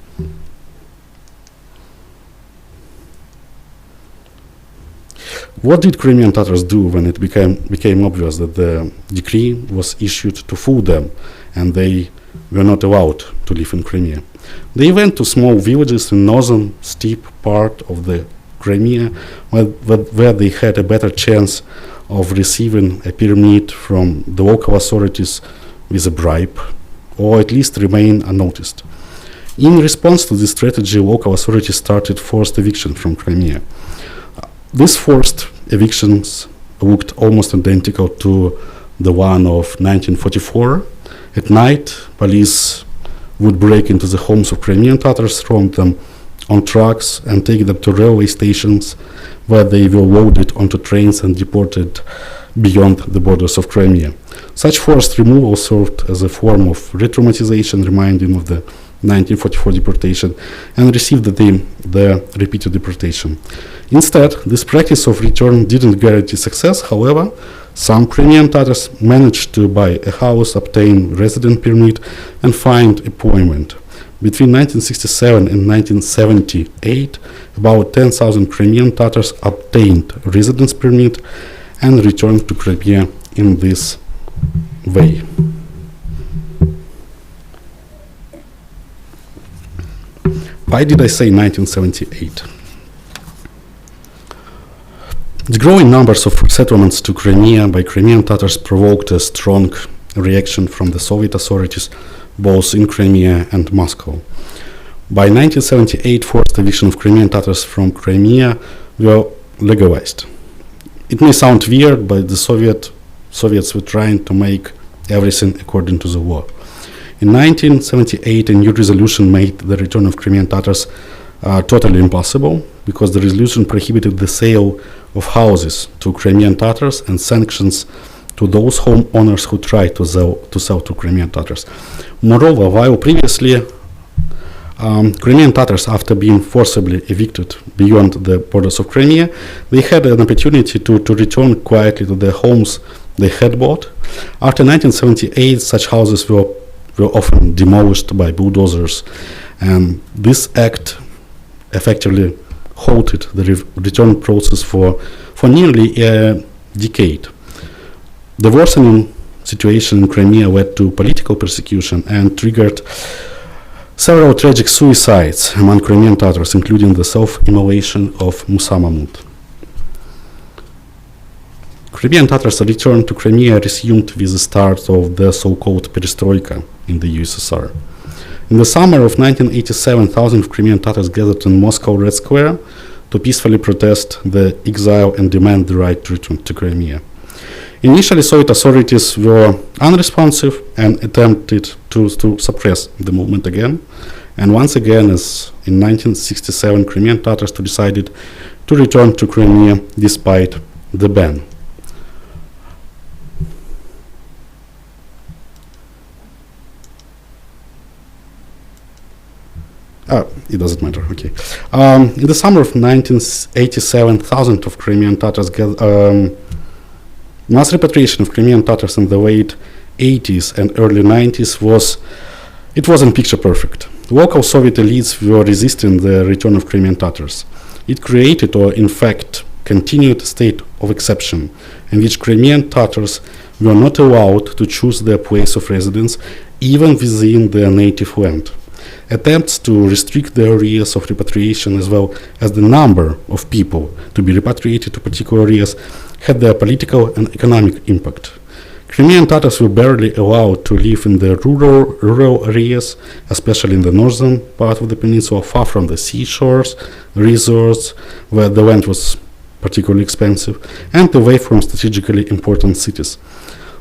What did Crimean Tatars do when it became obvious that the decree was issued to fool them and they were not allowed to live in Crimea? They went to small villages in northern steppe part of the Crimea where they had a better chance of receiving a permit from the local authorities with a bribe, or at least remain unnoticed. In response to this strategy, local authorities started forced eviction from Crimea. These forced evictions looked almost identical to the one of 1944. At night, police would break into the homes of Crimean Tatars, throw them on trucks and take them to railway stations where they were loaded onto trains and deported beyond the borders of Crimea. Such forced removal served as a form of re-traumatization, reminding of the 1944 deportation, and received the name the repeated deportation. Instead, this practice of return didn't guarantee success. However, some Crimean Tatars managed to buy a house, obtain resident permit, and find employment. Between 1967 and 1978, about 10,000 Crimean Tatars obtained residence permit and returned to Crimea in this way. Why did I say 1978? The growing numbers of settlements to Crimea by Crimean Tatars provoked a strong reaction from the Soviet authorities, both in Crimea and Moscow. By 1978, forced eviction of Crimean Tatars from Crimea were legalized. It may sound weird, but the Soviets were trying to make everything according to the law. In 1978, a new resolution made the return of Crimean Tatars totally impossible, because the resolution prohibited the sale of houses to Crimean Tatars and sanctions to those homeowners who tried to sell to Crimean Tatars. Moreover, while previously Crimean Tatars, after being forcibly evicted beyond the borders of Crimea, they had an opportunity to return quietly to their homes they had bought. After 1978, such houses were often demolished by bulldozers, and this act effectively halted the return process for nearly a decade. The worsening situation in Crimea led to political persecution and triggered several tragic suicides among Crimean Tatars, including the self-immolation of Musa Mahmud. Crimean Tatars' return to Crimea resumed with the start of the so-called perestroika in the USSR. In the summer of 1987, thousands of Crimean Tatars gathered in Moscow Red Square to peacefully protest the exile and demand the right to return to Crimea. Initially, Soviet authorities were unresponsive and attempted to suppress the movement again. And once again, as in 1967, Crimean Tatars decided to return to Crimea despite the ban. It doesn't matter, okay. In the summer of 1987, thousands of Crimean Tatars mass repatriation of Crimean Tatars in the late 80s and early 90s wasn't picture perfect. Local Soviet elites were resisting the return of Crimean Tatars. It created, or in fact continued state of exception, in which Crimean Tatars were not allowed to choose their place of residence even within their native land. Attempts to restrict the areas of repatriation as well as the number of people to be repatriated to particular areas had their political and economic impact. Crimean Tatars were barely allowed to live in the rural areas, especially in the northern part of the peninsula, far from the seashores, resorts, where the land was particularly expensive, and away from strategically important cities.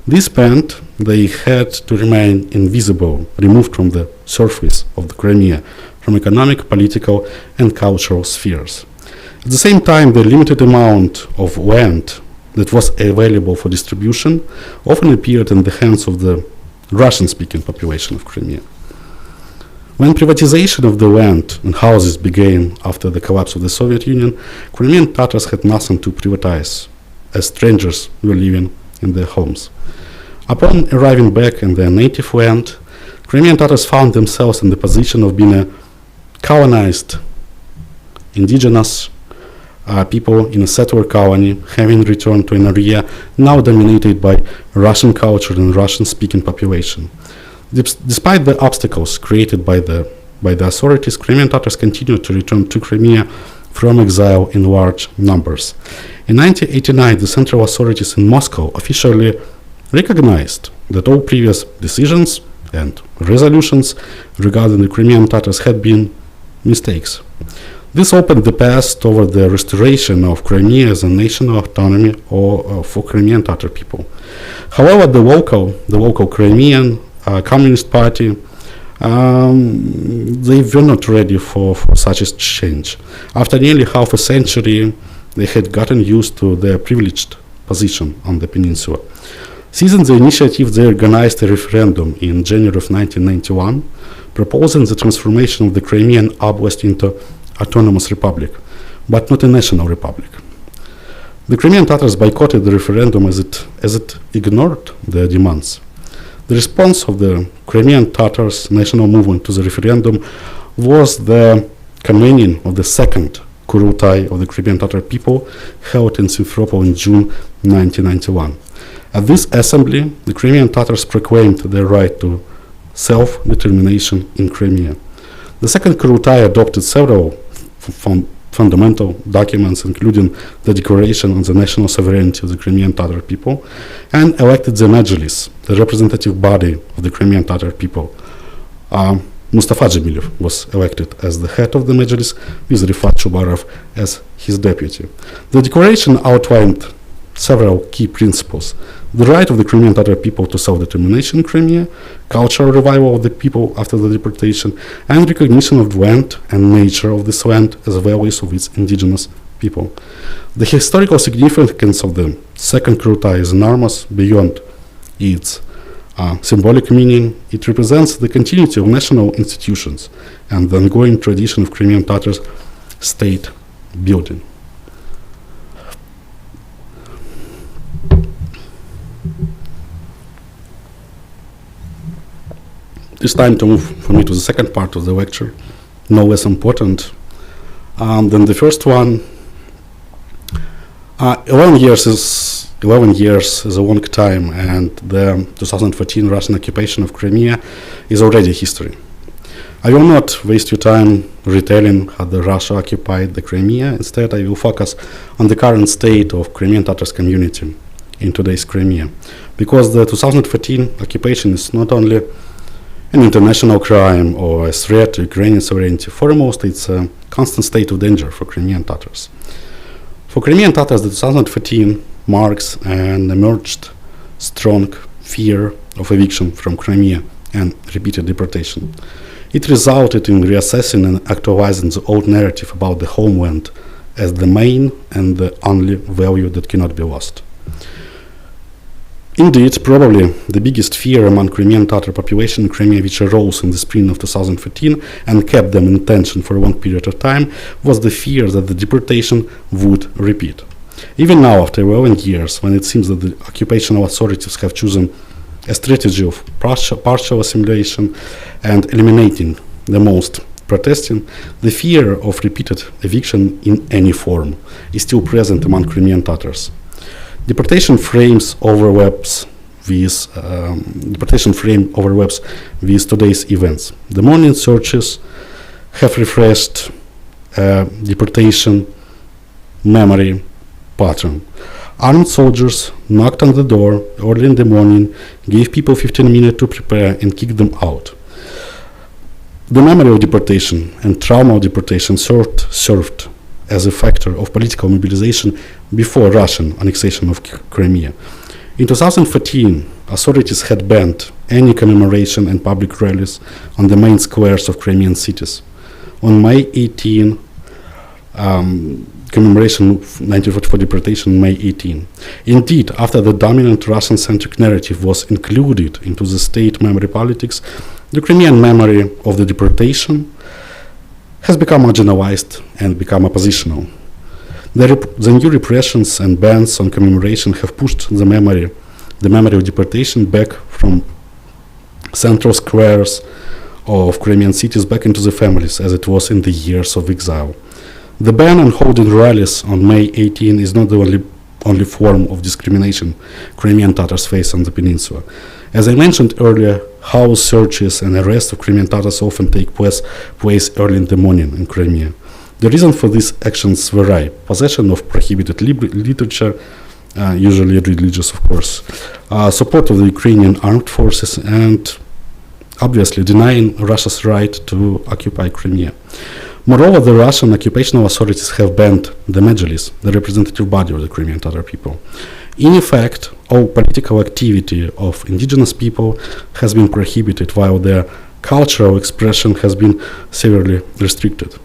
This meant they had to remain invisible, removed from the surface of the Crimea, from economic, political, and cultural spheres. At the same time, the limited amount of land that was available for distribution often appeared in the hands of the Russian-speaking population of Crimea. When privatization of the land and houses began after the collapse of the Soviet Union, Crimean Tatars had nothing to privatize, as strangers were living in their homes. Upon arriving back in their native land, Crimean Tatars found themselves in the position of being a colonized indigenous people in a settler colony, having returned to an area now dominated by Russian culture and Russian-speaking population. Despite the obstacles created by the authorities, Crimean Tatars continued to return to Crimea from exile in large numbers. In 1989, the central authorities in Moscow officially recognized that all previous decisions and resolutions regarding the Crimean Tatars had been mistakes. This opened the path toward the restoration of Crimea as a national autonomy for Crimean Tatar people. However, the local Crimean Communist Party, they were not ready for such a change. After nearly half a century, they had gotten used to their privileged position on the peninsula. Seizing the initiative, they organized a referendum in January of 1991, proposing the transformation of the Crimean Oblast into autonomous republic, but not a national republic. The Crimean Tatars boycotted the referendum as it ignored their demands. The response of the Crimean Tatars national movement to the referendum was the convening of the second Kurultai of the Crimean Tatar people held in Simferopol in June 1991. At this assembly, the Crimean Tatars proclaimed their right to self-determination in Crimea. The second Kurultai adopted several fundamental documents, including the Declaration on the National Sovereignty of the Crimean Tatar people, and elected the Majlis, the representative body of the Crimean Tatar people. Mustafa Djemilev was elected as the head of the Majlis, with Rifat Chubarov as his deputy. The declaration outlined several key principles: the right of the Crimean Tatar people to self-determination in Crimea, cultural revival of the people after the deportation, and recognition of the land and nature of this land as values of its indigenous people. The historical significance of the second Kurultai is enormous beyond its symbolic meaning. It represents the continuity of national institutions and the ongoing tradition of Crimean Tatars state building. It's time to move for me to the second part of the lecture, no less important than the first one. 11 years is a long time, and the 2014 Russian occupation of Crimea is already history. I will not waste your time retelling how the Russia occupied the Crimea. Instead, I will focus on the current state of Crimean Tatars community in today's Crimea, because the 2014 occupation is not only an international crime or a threat to Ukrainian sovereignty. Foremost, it's a constant state of danger for Crimean Tatars. For Crimean Tatars, the 2014 marks an emerged strong fear of eviction from Crimea and repeated deportation. It resulted in reassessing and actualizing the old narrative about the homeland as the main and the only value that cannot be lost. Indeed, probably the biggest fear among Crimean Tatar population in Crimea, which arose in the spring of 2014 and kept them in tension for a long period of time, was the fear that the deportation would repeat. Even now, after 11 years, when it seems that the occupational authorities have chosen a strategy of partial assimilation and eliminating the most protesting, the fear of repeated eviction in any form is still present among Crimean Tatars. Deportation frame overlaps with today's events. The morning searches have refreshed deportation memory pattern. Armed soldiers knocked on the door early in the morning, gave people 15 minutes to prepare, and kicked them out. The memory of deportation and trauma of deportation served as a factor of political mobilization before Russian annexation of Crimea. In 2014, authorities had banned any commemoration and public rallies on the main squares of Crimean cities. On May 18, commemoration of 1944 deportation, May 18. Indeed, after the dominant Russian-centric narrative was included into the state memory politics, the Crimean memory of the deportation has become marginalized and become oppositional. The new repressions and bans on commemoration have pushed the memory of deportation back from central squares of Crimean cities back into the families, as it was in the years of exile. The ban on holding rallies on May 18 is not the only form of discrimination Crimean Tatars face on the peninsula. As I mentioned earlier, house searches and arrests of Crimean Tatars often take place early in the morning in Crimea. The reason for these actions vary: possession of prohibited literature, usually religious, of course, support of the Ukrainian armed forces, and obviously denying Russia's right to occupy Crimea. Moreover, the Russian occupational authorities have banned the Majlis, the representative body of the Crimean Tatar people. In effect, all political activity of indigenous people has been prohibited, while their cultural expression has been severely restricted.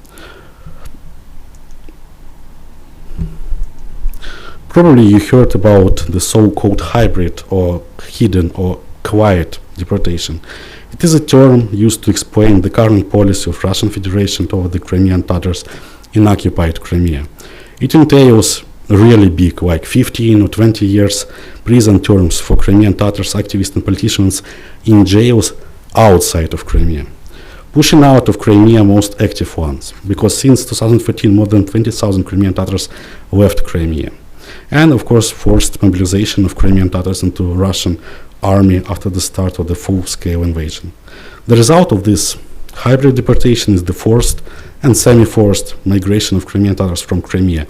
Probably you heard about the so-called hybrid or hidden or quiet deportation. It is a term used to explain the current policy of Russian Federation toward the Crimean Tatars in occupied Crimea. It entails really big, like 15 or 20 years prison terms for Crimean Tatars, activists and politicians in jails outside of Crimea. Pushing out of Crimea most active ones, because since 2014 more than 20,000 Crimean Tatars left Crimea. And of course forced mobilization of Crimean Tatars into Russian army after the start of the full-scale invasion. The result of this hybrid deportation is the forced and semi-forced migration of Crimean Tatars from Crimea.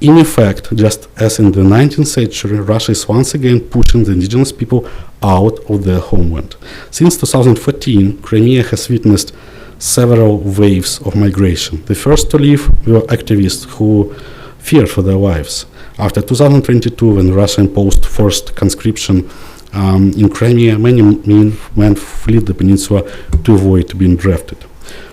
In effect, just as in the 19th century, Russia is once again pushing the indigenous people out of their homeland. Since 2014, Crimea has witnessed several waves of migration. The first to leave were activists who feared for their lives. After 2022, when Russia imposed forced conscription in Crimea, many men fled the peninsula to avoid being drafted.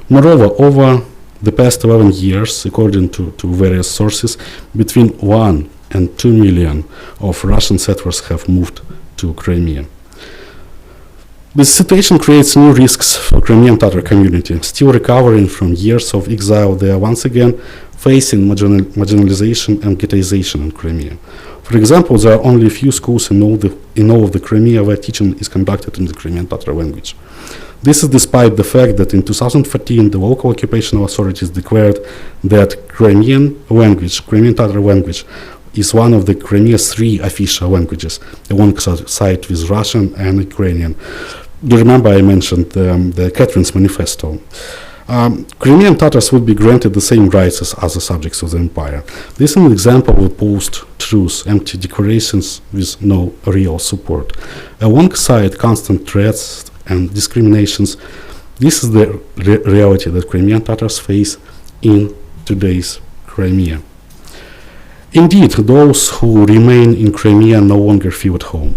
Moreover, over the past 11 years, according to various sources, between 1 and 2 million of Russian settlers have moved to Crimea. This situation creates new risks for Crimean Tatar community. Still recovering from years of exile, they are once again facing marginalization and ghettoization in Crimea. For example, there are only a few schools in all of the Crimea where teaching is conducted in the Crimean Tatar language. This is despite the fact that in 2014 the local occupational authorities declared that Crimean Tatar language, is one of the Crimea's 3 official languages, alongside with Russian and Ukrainian. You remember I mentioned the Catherine's Manifesto. Crimean Tatars would be granted the same rights as other subjects of the empire. This is an example of post-truth, empty declarations with no real support. Alongside constant threats and discriminations, this is the reality that Crimean Tatars face in today's Crimea. Indeed, those who remain in Crimea no longer feel at home.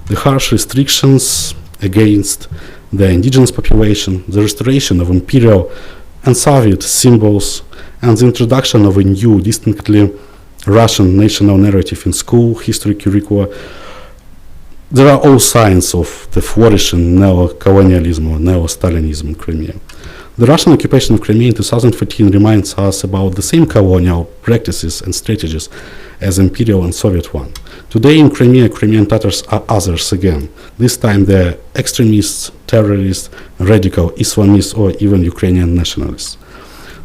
The harsh restrictions against the indigenous population, the restoration of imperial and Soviet symbols, and the introduction of a new, distinctly Russian national narrative in school history curricula, there are all signs of the flourishing neo-colonialism or neo-Stalinism in Crimea. The Russian occupation of Crimea in 2014 reminds us about the same colonial practices and strategies as imperial and Soviet one. Today in Crimea, Crimean Tatars are others again. This time they're extremists, terrorists, radical Islamists, or even Ukrainian nationalists.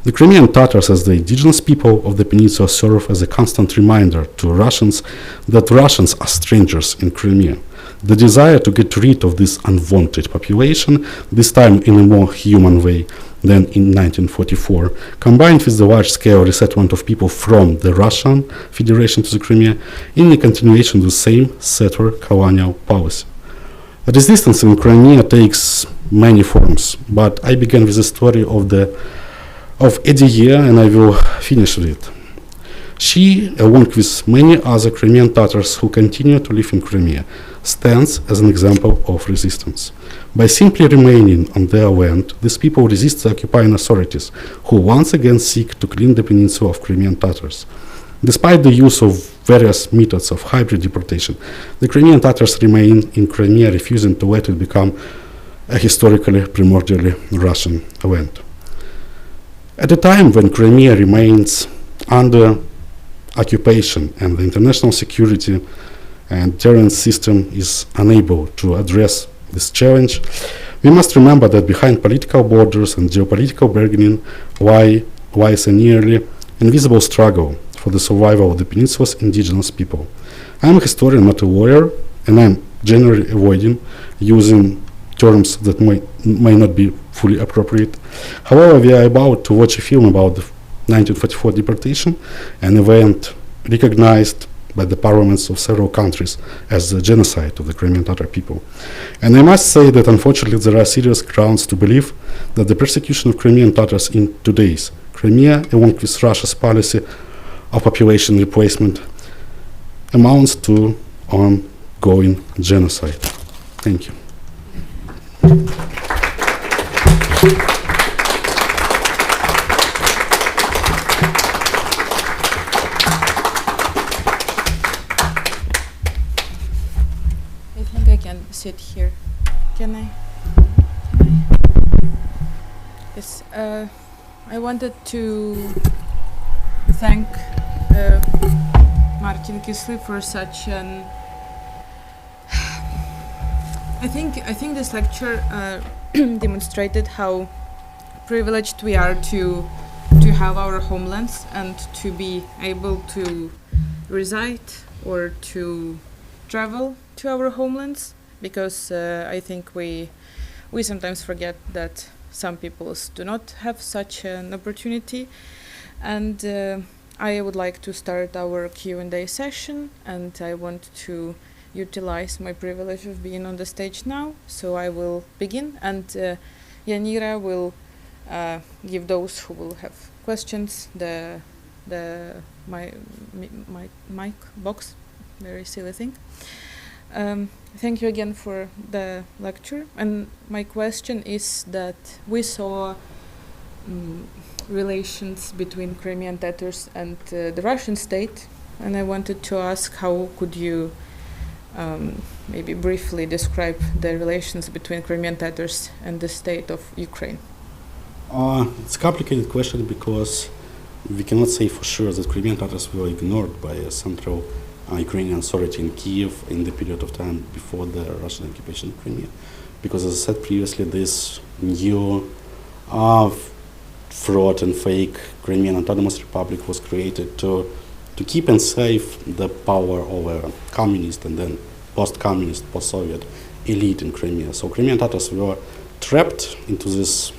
The Crimean Tatars, as the indigenous people of the peninsula, serve as a constant reminder to Russians that Russians are strangers in Crimea. The desire to get rid of this unwanted population, this time in a more human way than in 1944, combined with the large-scale resettlement of people from the Russian Federation to the Crimea, in a continuation of the same settler colonial policy. Resistance in Crimea takes many forms, but I began with the story of Edia, and I will finish with it. She, along with many other Crimean Tatars who continue to live in Crimea, stands as an example of resistance. By simply remaining on their land, these people resist the occupying authorities, who once again seek to clean the peninsula of Crimean Tatars. Despite the use of various methods of hybrid deportation, the Crimean Tatars remain in Crimea, refusing to let it become a historically primordially Russian land. At a time when Crimea remains under occupation and the international security and deterrence system is unable to address this challenge, we must remember that behind political borders and geopolitical bargaining lies a nearly invisible struggle for the survival of the peninsula's indigenous people. I am a historian, not a lawyer, and I am generally avoiding using terms that may not be fully appropriate. However, we are about to watch a film about the 1944 deportation, an event recognized by the parliaments of several countries as the genocide of the Crimean Tatar people. And I must say that unfortunately there are serious grounds to believe that the persecution of Crimean Tatars in today's Crimea, along with Russia's policy of population replacement, amounts to ongoing genocide. Thank you. Sit here. Can I? Yes. I wanted to thank Martin Kisly for such an. I think this lecture demonstrated how privileged we are to have our homelands and to be able to reside or to travel to our homelands. Because I think we sometimes forget that some peoples do not have such an opportunity, and I would like to start our Q&A session, and I want to utilize my privilege of being on the stage now, so I will begin, and Yanira will give those who will have questions the mic box, very silly thing. Thank you again for the lecture, and my question is that we saw relations between Crimean Tatars and the Russian state, and I wanted to ask how could you maybe briefly describe the relations between Crimean Tatars and the state of Ukraine? It's a complicated question because we cannot say for sure that Crimean Tatars were ignored by a central Ukrainian authority in Kiev in the period of time before the Russian occupation of Crimea. Because as I said previously, this new fraud and fake Crimean Autonomous Republic was created to keep and save the power of a communist and then post-communist, post-Soviet elite in Crimea. So Crimean Tatars were trapped into this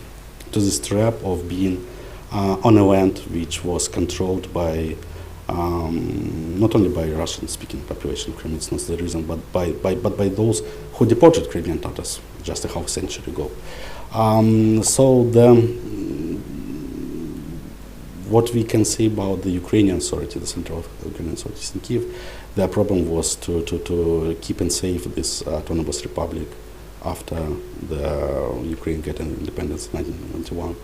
trap of being on a land which was controlled by not only by Russian-speaking population of Crimea, it's not the reason, but by those who deported Crimean Tatars just a half century ago. What we can say about the Ukrainian authority, the central Ukrainian authorities in Kiev, their problem was to keep and save this autonomous republic after the Ukraine got independence in 1991,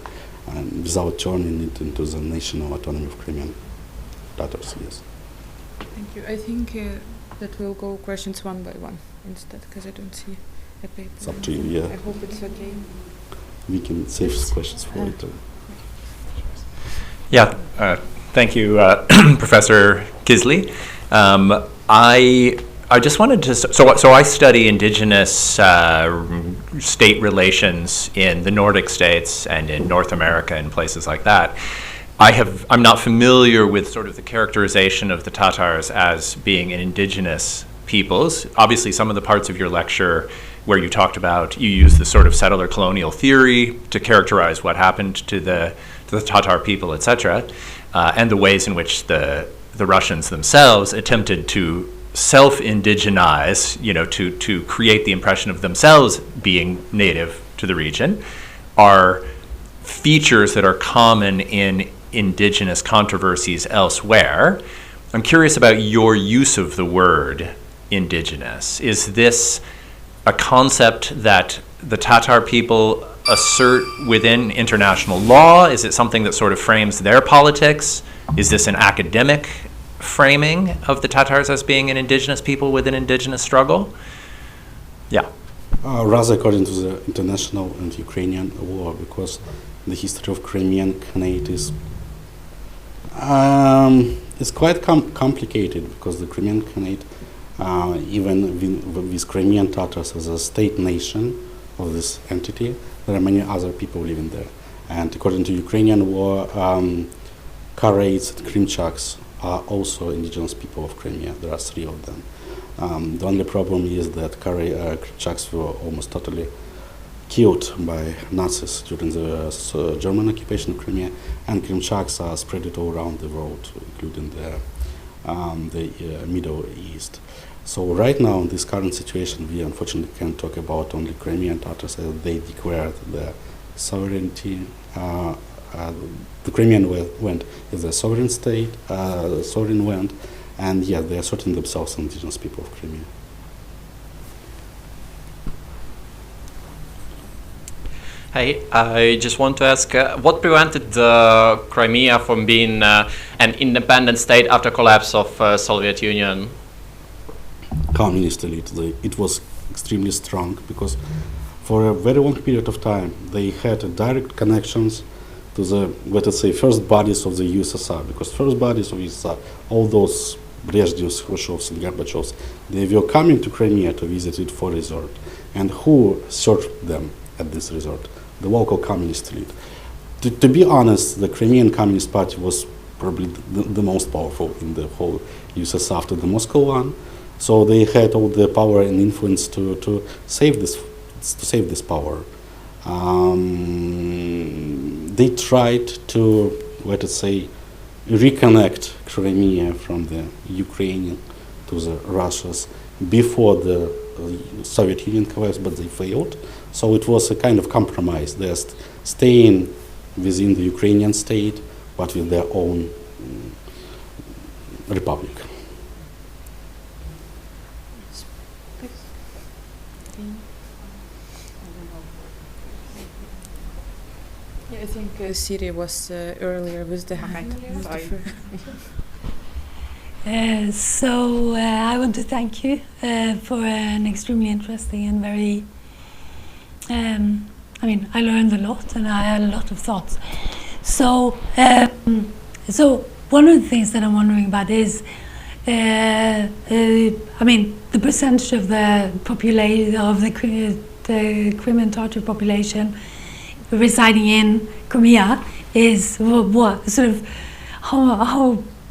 and without turning it into the national autonomy of Crimean Tatars, yes. Thank you. I think that we'll go questions one by one instead, because I don't see a paper. It's up to you, yeah. I hope it's okay. we can save questions for it. Yeah, thank you, Professor Kisly. I just wanted to, so I study indigenous state relations in the Nordic states and in North America and places like that. I'm not familiar with sort of the characterization of the Tatars as being an indigenous peoples. Obviously, some of the parts of your lecture where you talked about, you use the sort of settler colonial theory to characterize what happened to the Tatar people, etc., and the ways in which the Russians themselves attempted to self-indigenize, to create the impression of themselves being native to the region, are features that are common in indigenous controversies elsewhere. I'm curious about your use of the word indigenous. Is this a concept that the Tatar people assert within international law? Is it something that sort of frames their politics? Is this an academic framing of the Tatars as being an indigenous people with an indigenous struggle? Yeah. Rather according to the international and Ukrainian war, because the history of Crimean Khanate is it's quite complicated, because the Crimean Khanate, even with Crimean Tatars as a state nation of this entity, there are many other people living there. And according to Ukrainian war, Karaites and Krimchaks are also indigenous people of Crimea. There are 3 of them. The only problem is that Krimchaks were almost totally killed by Nazis during the German occupation of Crimea, and Krimchaks are spread all around the world, including the Middle East. So right now, in this current situation, we unfortunately can talk about only Crimean Tatars as they declared their sovereignty. The Crimean land is a sovereign state, sovereign land, and yeah, they are asserting themselves indigenous people of Crimea. Hey, I just want to ask, what prevented Crimea from being an independent state after collapse of Soviet Union? Communist elite. It was extremely strong because for a very long period of time they had direct connections to the, let us say, first bodies of the USSR, because first bodies of USSR, all those Brezhnevs, Khrushchevs and Gorbachevs, they were coming to Crimea to visit it for resort. And who served them at this resort? The local communist elite. To be honest, the Crimean Communist Party was probably the most powerful in the whole USSR after the Moscow one. So they had all the power and influence to save this power. They tried to, let us say, reconnect Crimea from the Ukrainian to the Russians before the Soviet Union collapsed, but they failed. So it was a kind of compromise. They're staying within the Ukrainian state, but with their own republic. Yeah, I think Siri was earlier with the hand. So I want to thank you for an extremely interesting and very, I learned a lot and I had a lot of thoughts. So, so one of the things that I'm wondering about is, the percentage of the population of the Crimean Tatar population residing in Crimea is what sort of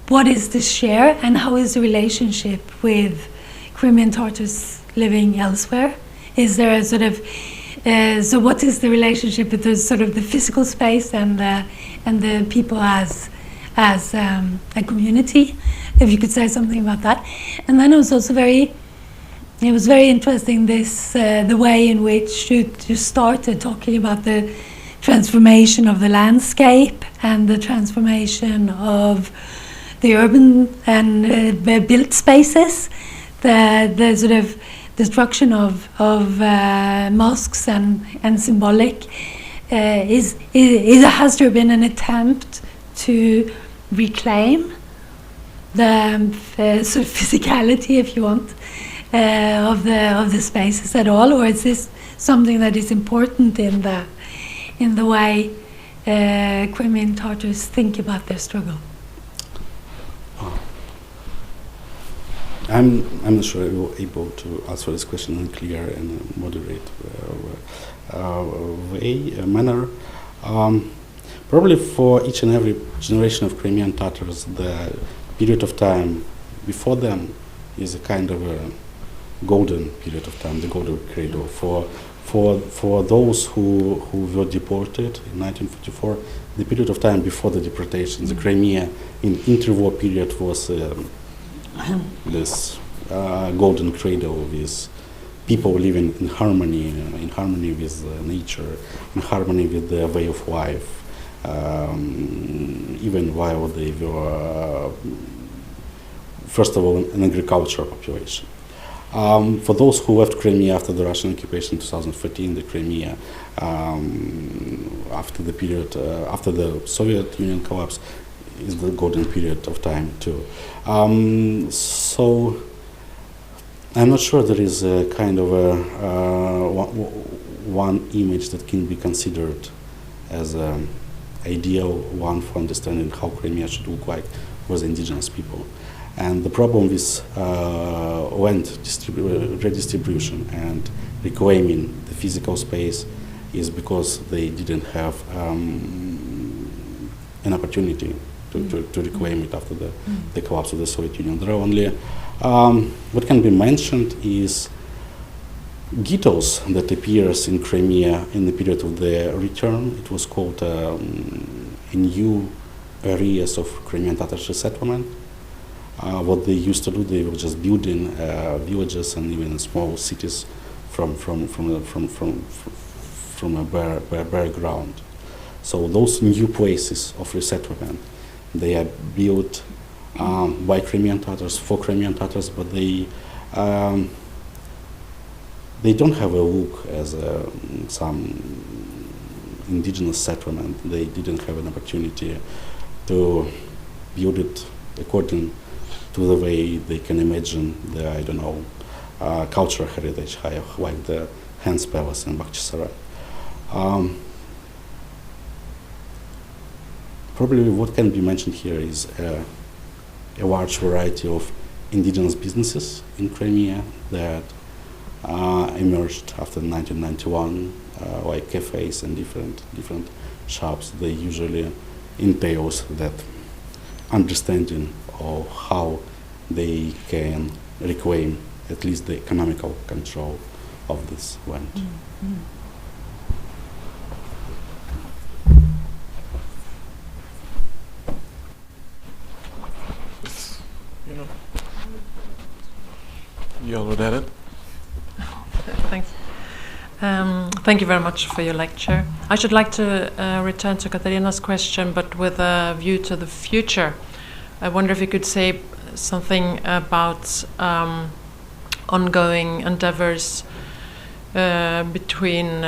what is the share and how is the relationship with Crimean Tatars living elsewhere? Is there a sort of so what is the relationship with the sort of the physical space and the people as a community? If you could say something about that. And then it was also very interesting this the way in which you started talking about the transformation of the landscape and the transformation of the urban and built spaces, the sort of destruction of mosques and symbolic. Has there been an attempt to reclaim the sort of physicality, if you want, of the spaces at all, or is this something that is important in in the way Crimean Tatars think about their struggle? I'm not sure I will able to answer this question in a clear and moderate manner. Probably for each and every generation of Crimean Tatars, the period of time before them is a kind of a golden period of time, the golden cradle. For those who were deported in 1944, the period of time before the deportation, the Crimea in interwar period was this golden cradle with people living in harmony with nature, in harmony with their way of life, even while they were, first of all, an agricultural population. For those who left Crimea after the Russian occupation in 2014, the Crimea, after the period, after the Soviet Union collapse, is the golden period of time too. So I'm not sure there is a kind of one image that can be considered as an ideal one for understanding how Crimea should look like for the indigenous people. And the problem with land redistribution and reclaiming the physical space is because they didn't have an opportunity to reclaim it after the collapse of the Soviet Union. There are only, what can be mentioned is ghettos that appears in Crimea in the period of the return. It was called a new areas of Crimean Tatars resettlement. What they used to do, they were just building villages and even small cities from a bare ground. So those new places of resettlement, they are built by Crimean Tatars for Crimean Tatars, but they don't have a look as some indigenous settlement. They didn't have an opportunity to build it according to the way they can imagine the, I don't know, cultural heritage, like the Hans Palace in Bakhchisarai. Probably what can be mentioned here is a large variety of indigenous businesses in Crimea that emerged after 1991, like cafes and different shops. They usually entails that understanding of how they can reclaim at least the economical control of this land. You all would edit? Thanks. Thank you very much for your lecture. I should like to return to Katarina's question, but with a view to the future. I wonder if you could say something about ongoing endeavors between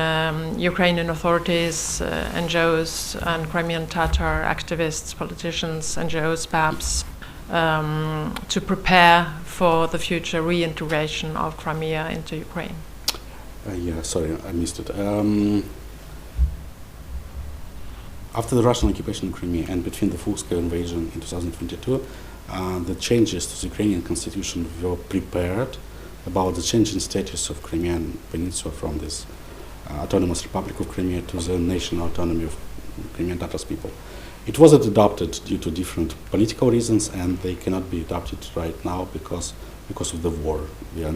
Ukrainian authorities, NGOs, and Crimean Tatar activists, politicians, NGOs perhaps, to prepare for the future reintegration of Crimea into Ukraine. Yeah, sorry, I missed it. After the Russian occupation in Crimea and between the full-scale invasion in 2022, the changes to the Ukrainian constitution were prepared about the changing status of Crimean Peninsula from this autonomous Republic of Crimea to the national autonomy of Crimean Tatars people. It wasn't adopted due to different political reasons, and they cannot be adopted right now because of the war. We're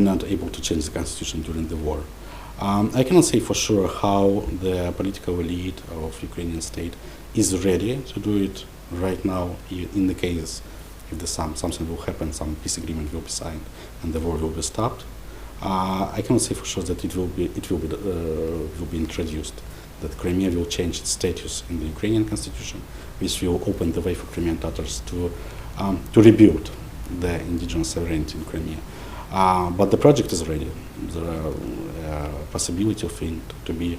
not able to change the constitution during the war. I cannot say for sure how the political elite of Ukrainian state is ready to do it right now. In the case if something will happen, some peace agreement will be signed, and the war will be stopped. I cannot say for sure that it will be introduced. That Crimea will change its status in the Ukrainian constitution, which will open the way for Crimean Tatars to rebuild the indigenous sovereignty in Crimea. But the project is ready. There are possibility of it to be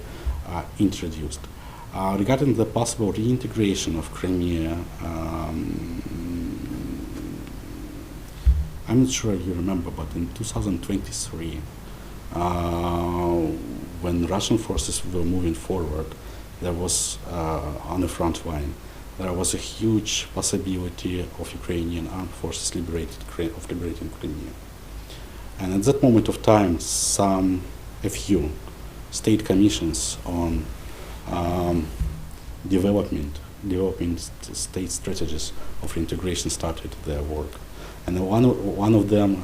introduced. Regarding the possible reintegration of Crimea, I'm not sure you remember, but in 2023, when Russian forces were moving forward, there was on the front line, there was a huge possibility of Ukrainian armed forces liberating Crimea. And at that moment of time, a few state commissions on developing state strategies of integration started their work. And one of them,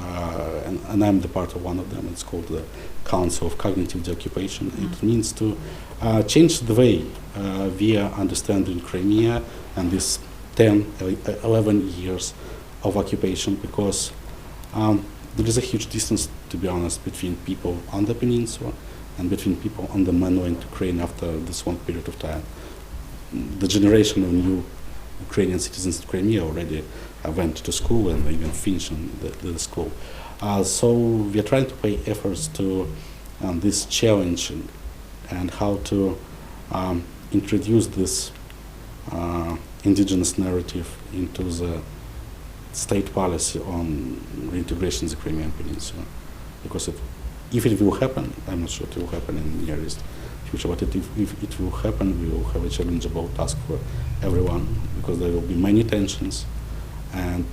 and I'm the part of one of them, it's called the Council of Cognitive Deoccupation. It means to change the way we are understanding Crimea and this 10, 11 years of occupation, because there is a huge distance, to be honest, between people on the peninsula and between people on the mainland Ukraine after this long period of time. The generation of new Ukrainian citizens in Crimea already went to school and even finished the school. So we are trying to pay efforts to this challenge and how to introduce this indigenous narrative into the state policy on reintegration in the Crimean Peninsula. Because if it will happen, I'm not sure it will happen in the nearest future, but if it will happen, we will have a challengeable task for everyone, because there will be many tensions, and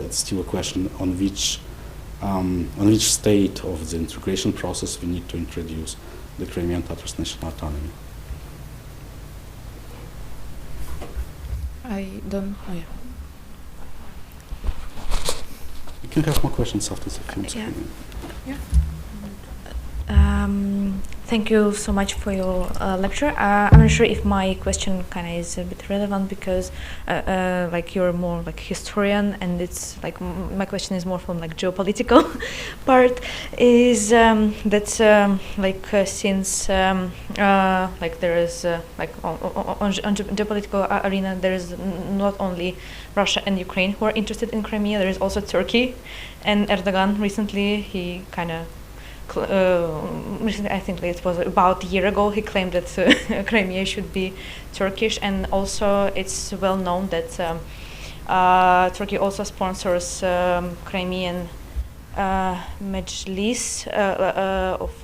it's still a question on which state of the integration process we need to introduce the Crimean Tatars national autonomy. I don't. Oh, yeah. You can have more questions after the film. Yeah. Thank you so much for your lecture. I'm not sure if my question kind of is a bit relevant, because like you're more like historian, and it's like my question is more from like geopolitical part. Is that like since like there is like on geopolitical arena, there is not only Russia and Ukraine who are interested in Crimea. There is also Turkey, and Erdogan recently he kind of. Recently, I think it was about a year ago, he claimed that Crimea should be Turkish, and also it's well known that Turkey also sponsors Crimean Majlis of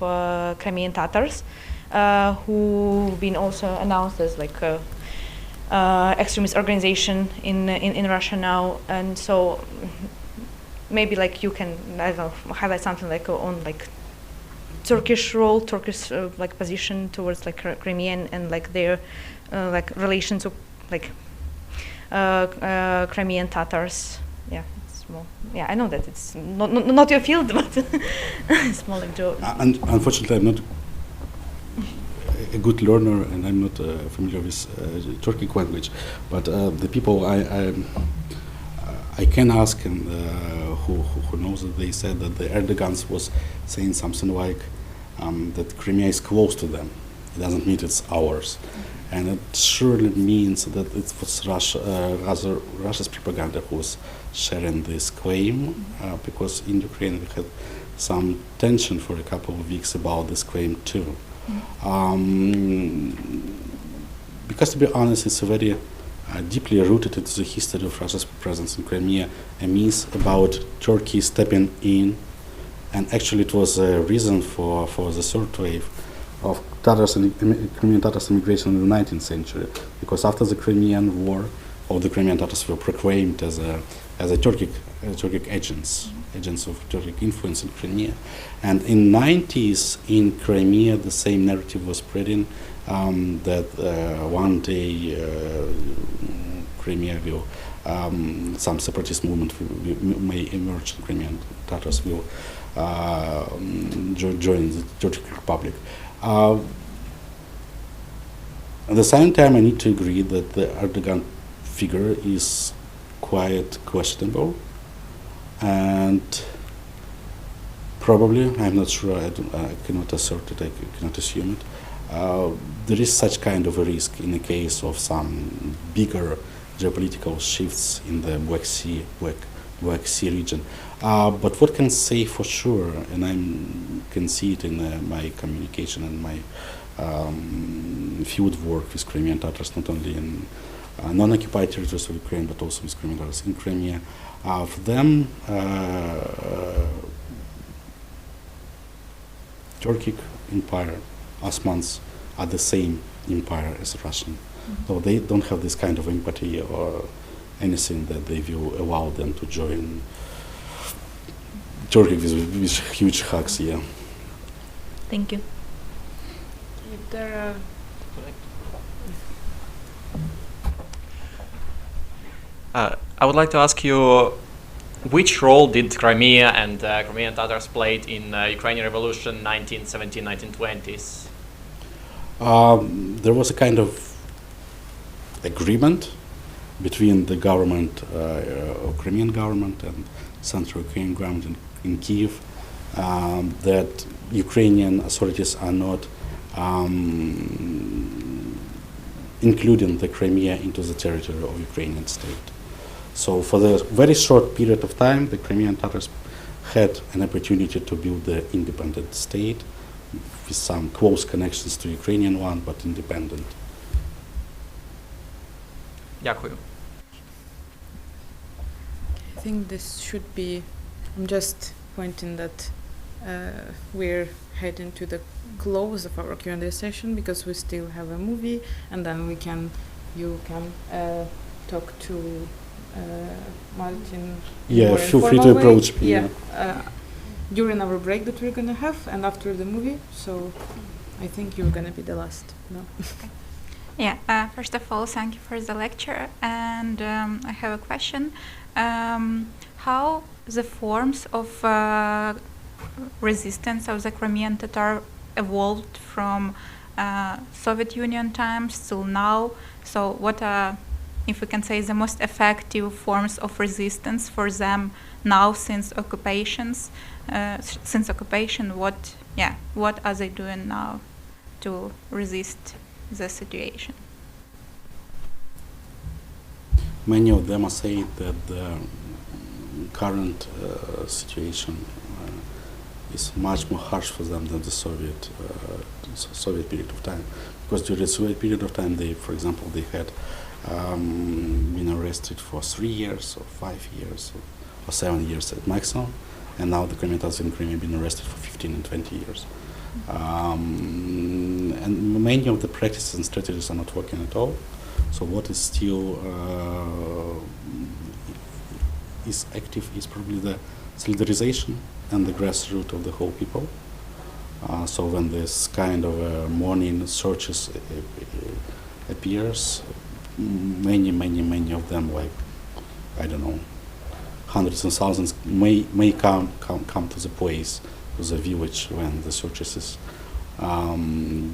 Crimean Tatars, who've been also announced as like extremist organization in Russia now, and so maybe like you can, I don't know, highlight something like on like Turkish role, Turkish like position towards like Crimean, and like their like relation to like Crimean Tatars. Yeah, it's more. Yeah, I know that it's not your field, but it's more like Joe. Unfortunately, I'm not a good learner, and I'm not familiar with Turkic language. But the people I can ask, and who knows that they said that the Erdogans was saying something like that Crimea is close to them. It doesn't mean it's ours. And it surely means that it was Russia's propaganda who was sharing this claim, because in Ukraine we had some tension for a couple of weeks about this claim too. Because to be honest, it's a very deeply rooted into the history of Russia's presence in Crimea, a myth about Turkey stepping in, and actually it was a reason for the third wave of Tatars and Crimean Tatars immigration in the 19th century, because after the Crimean War, all the Crimean Tatars were proclaimed as Turkic agents of Turkic influence in Crimea, and in 90s in Crimea the same narrative was spreading. That one day Crimea will, some separatist movement may emerge, and Crimean Tatars will join the Turkic Republic. At the same time, I need to agree that the Erdogan figure is quite questionable, and probably, I'm not sure, I cannot assert it, I cannot assume it, there is such kind of a risk in the case of some bigger geopolitical shifts in the Black Sea region. But what can say for sure, and I can see it in my communication and my field work with Crimean Tatars, not only in non-occupied territories of Ukraine, but also with Crimean Tatars in Crimea. For them, Turkic empire, Ottomans are the same empire as Russian. So they don't have this kind of empathy or anything that they will allow them to join Turkey with huge hugs, yeah. Thank you. If there are I would like to ask you, which role did Crimea and Crimean Tatars played in Ukrainian Revolution 1917-1920s? There was a kind of agreement between the government, Crimean government and Central Ukrainian government in Kiev, that Ukrainian authorities are not including the Crimea into the territory of Ukrainian state. So for the very short period of time, the Crimean Tatars had an opportunity to build the independent state with some close connections to Ukrainian one, but independent. Дякую. I think this should be, I'm just pointing that we're heading to the close of our Q&A session because we still have a movie, and then you can talk to Martin. Yeah, more feel free to informal way. approach me. Yeah, during our break that we're gonna have, and after the movie. So I think you're gonna be the last. No. Yeah, first of all, thank you for the lecture. And I have a question. How the forms of resistance of the Crimean Tatar evolved from Soviet Union times till now? So what are, if we can say, the most effective forms of resistance for them now since occupations? Since occupation, what are they doing now to resist the situation? Many of them are saying that the current situation is much more harsh for them than the Soviet period of time, because during the Soviet period of time, they, for example, they had been arrested for 3 years or 5 years or 7 years at maximum, and now the Crimean Tatars in Crimea have been arrested for 15 and 20 years. And many of the practices and strategies are not working at all. So what is still is active is probably the solidarization and the grassroots of the whole people. So when this kind of morning searches appears, many of them, like, I don't know, hundreds and thousands may come to the place, to the village when the searches is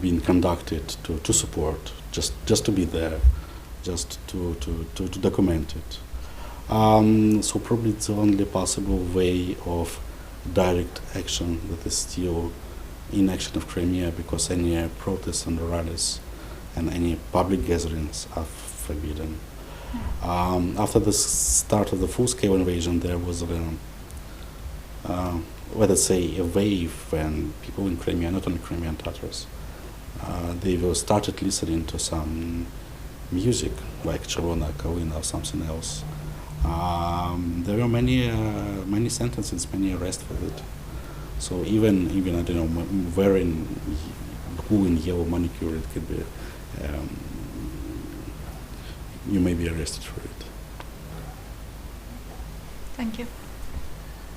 being conducted to support, just to be there, just to document it. So probably it's the only possible way of direct action that is still in action of Crimea, because any protests and rallies and any public gatherings are forbidden. After the start of the full-scale invasion, there was let us say a wave when people in Crimea, not only Crimean Tatars, they will started listening to some music like Cholona, Kalina, or something else. There were many sentences, many arrests for it. So even I don't know, wearing blue and yellow manicure, it could be you may be arrested for it. Thank you.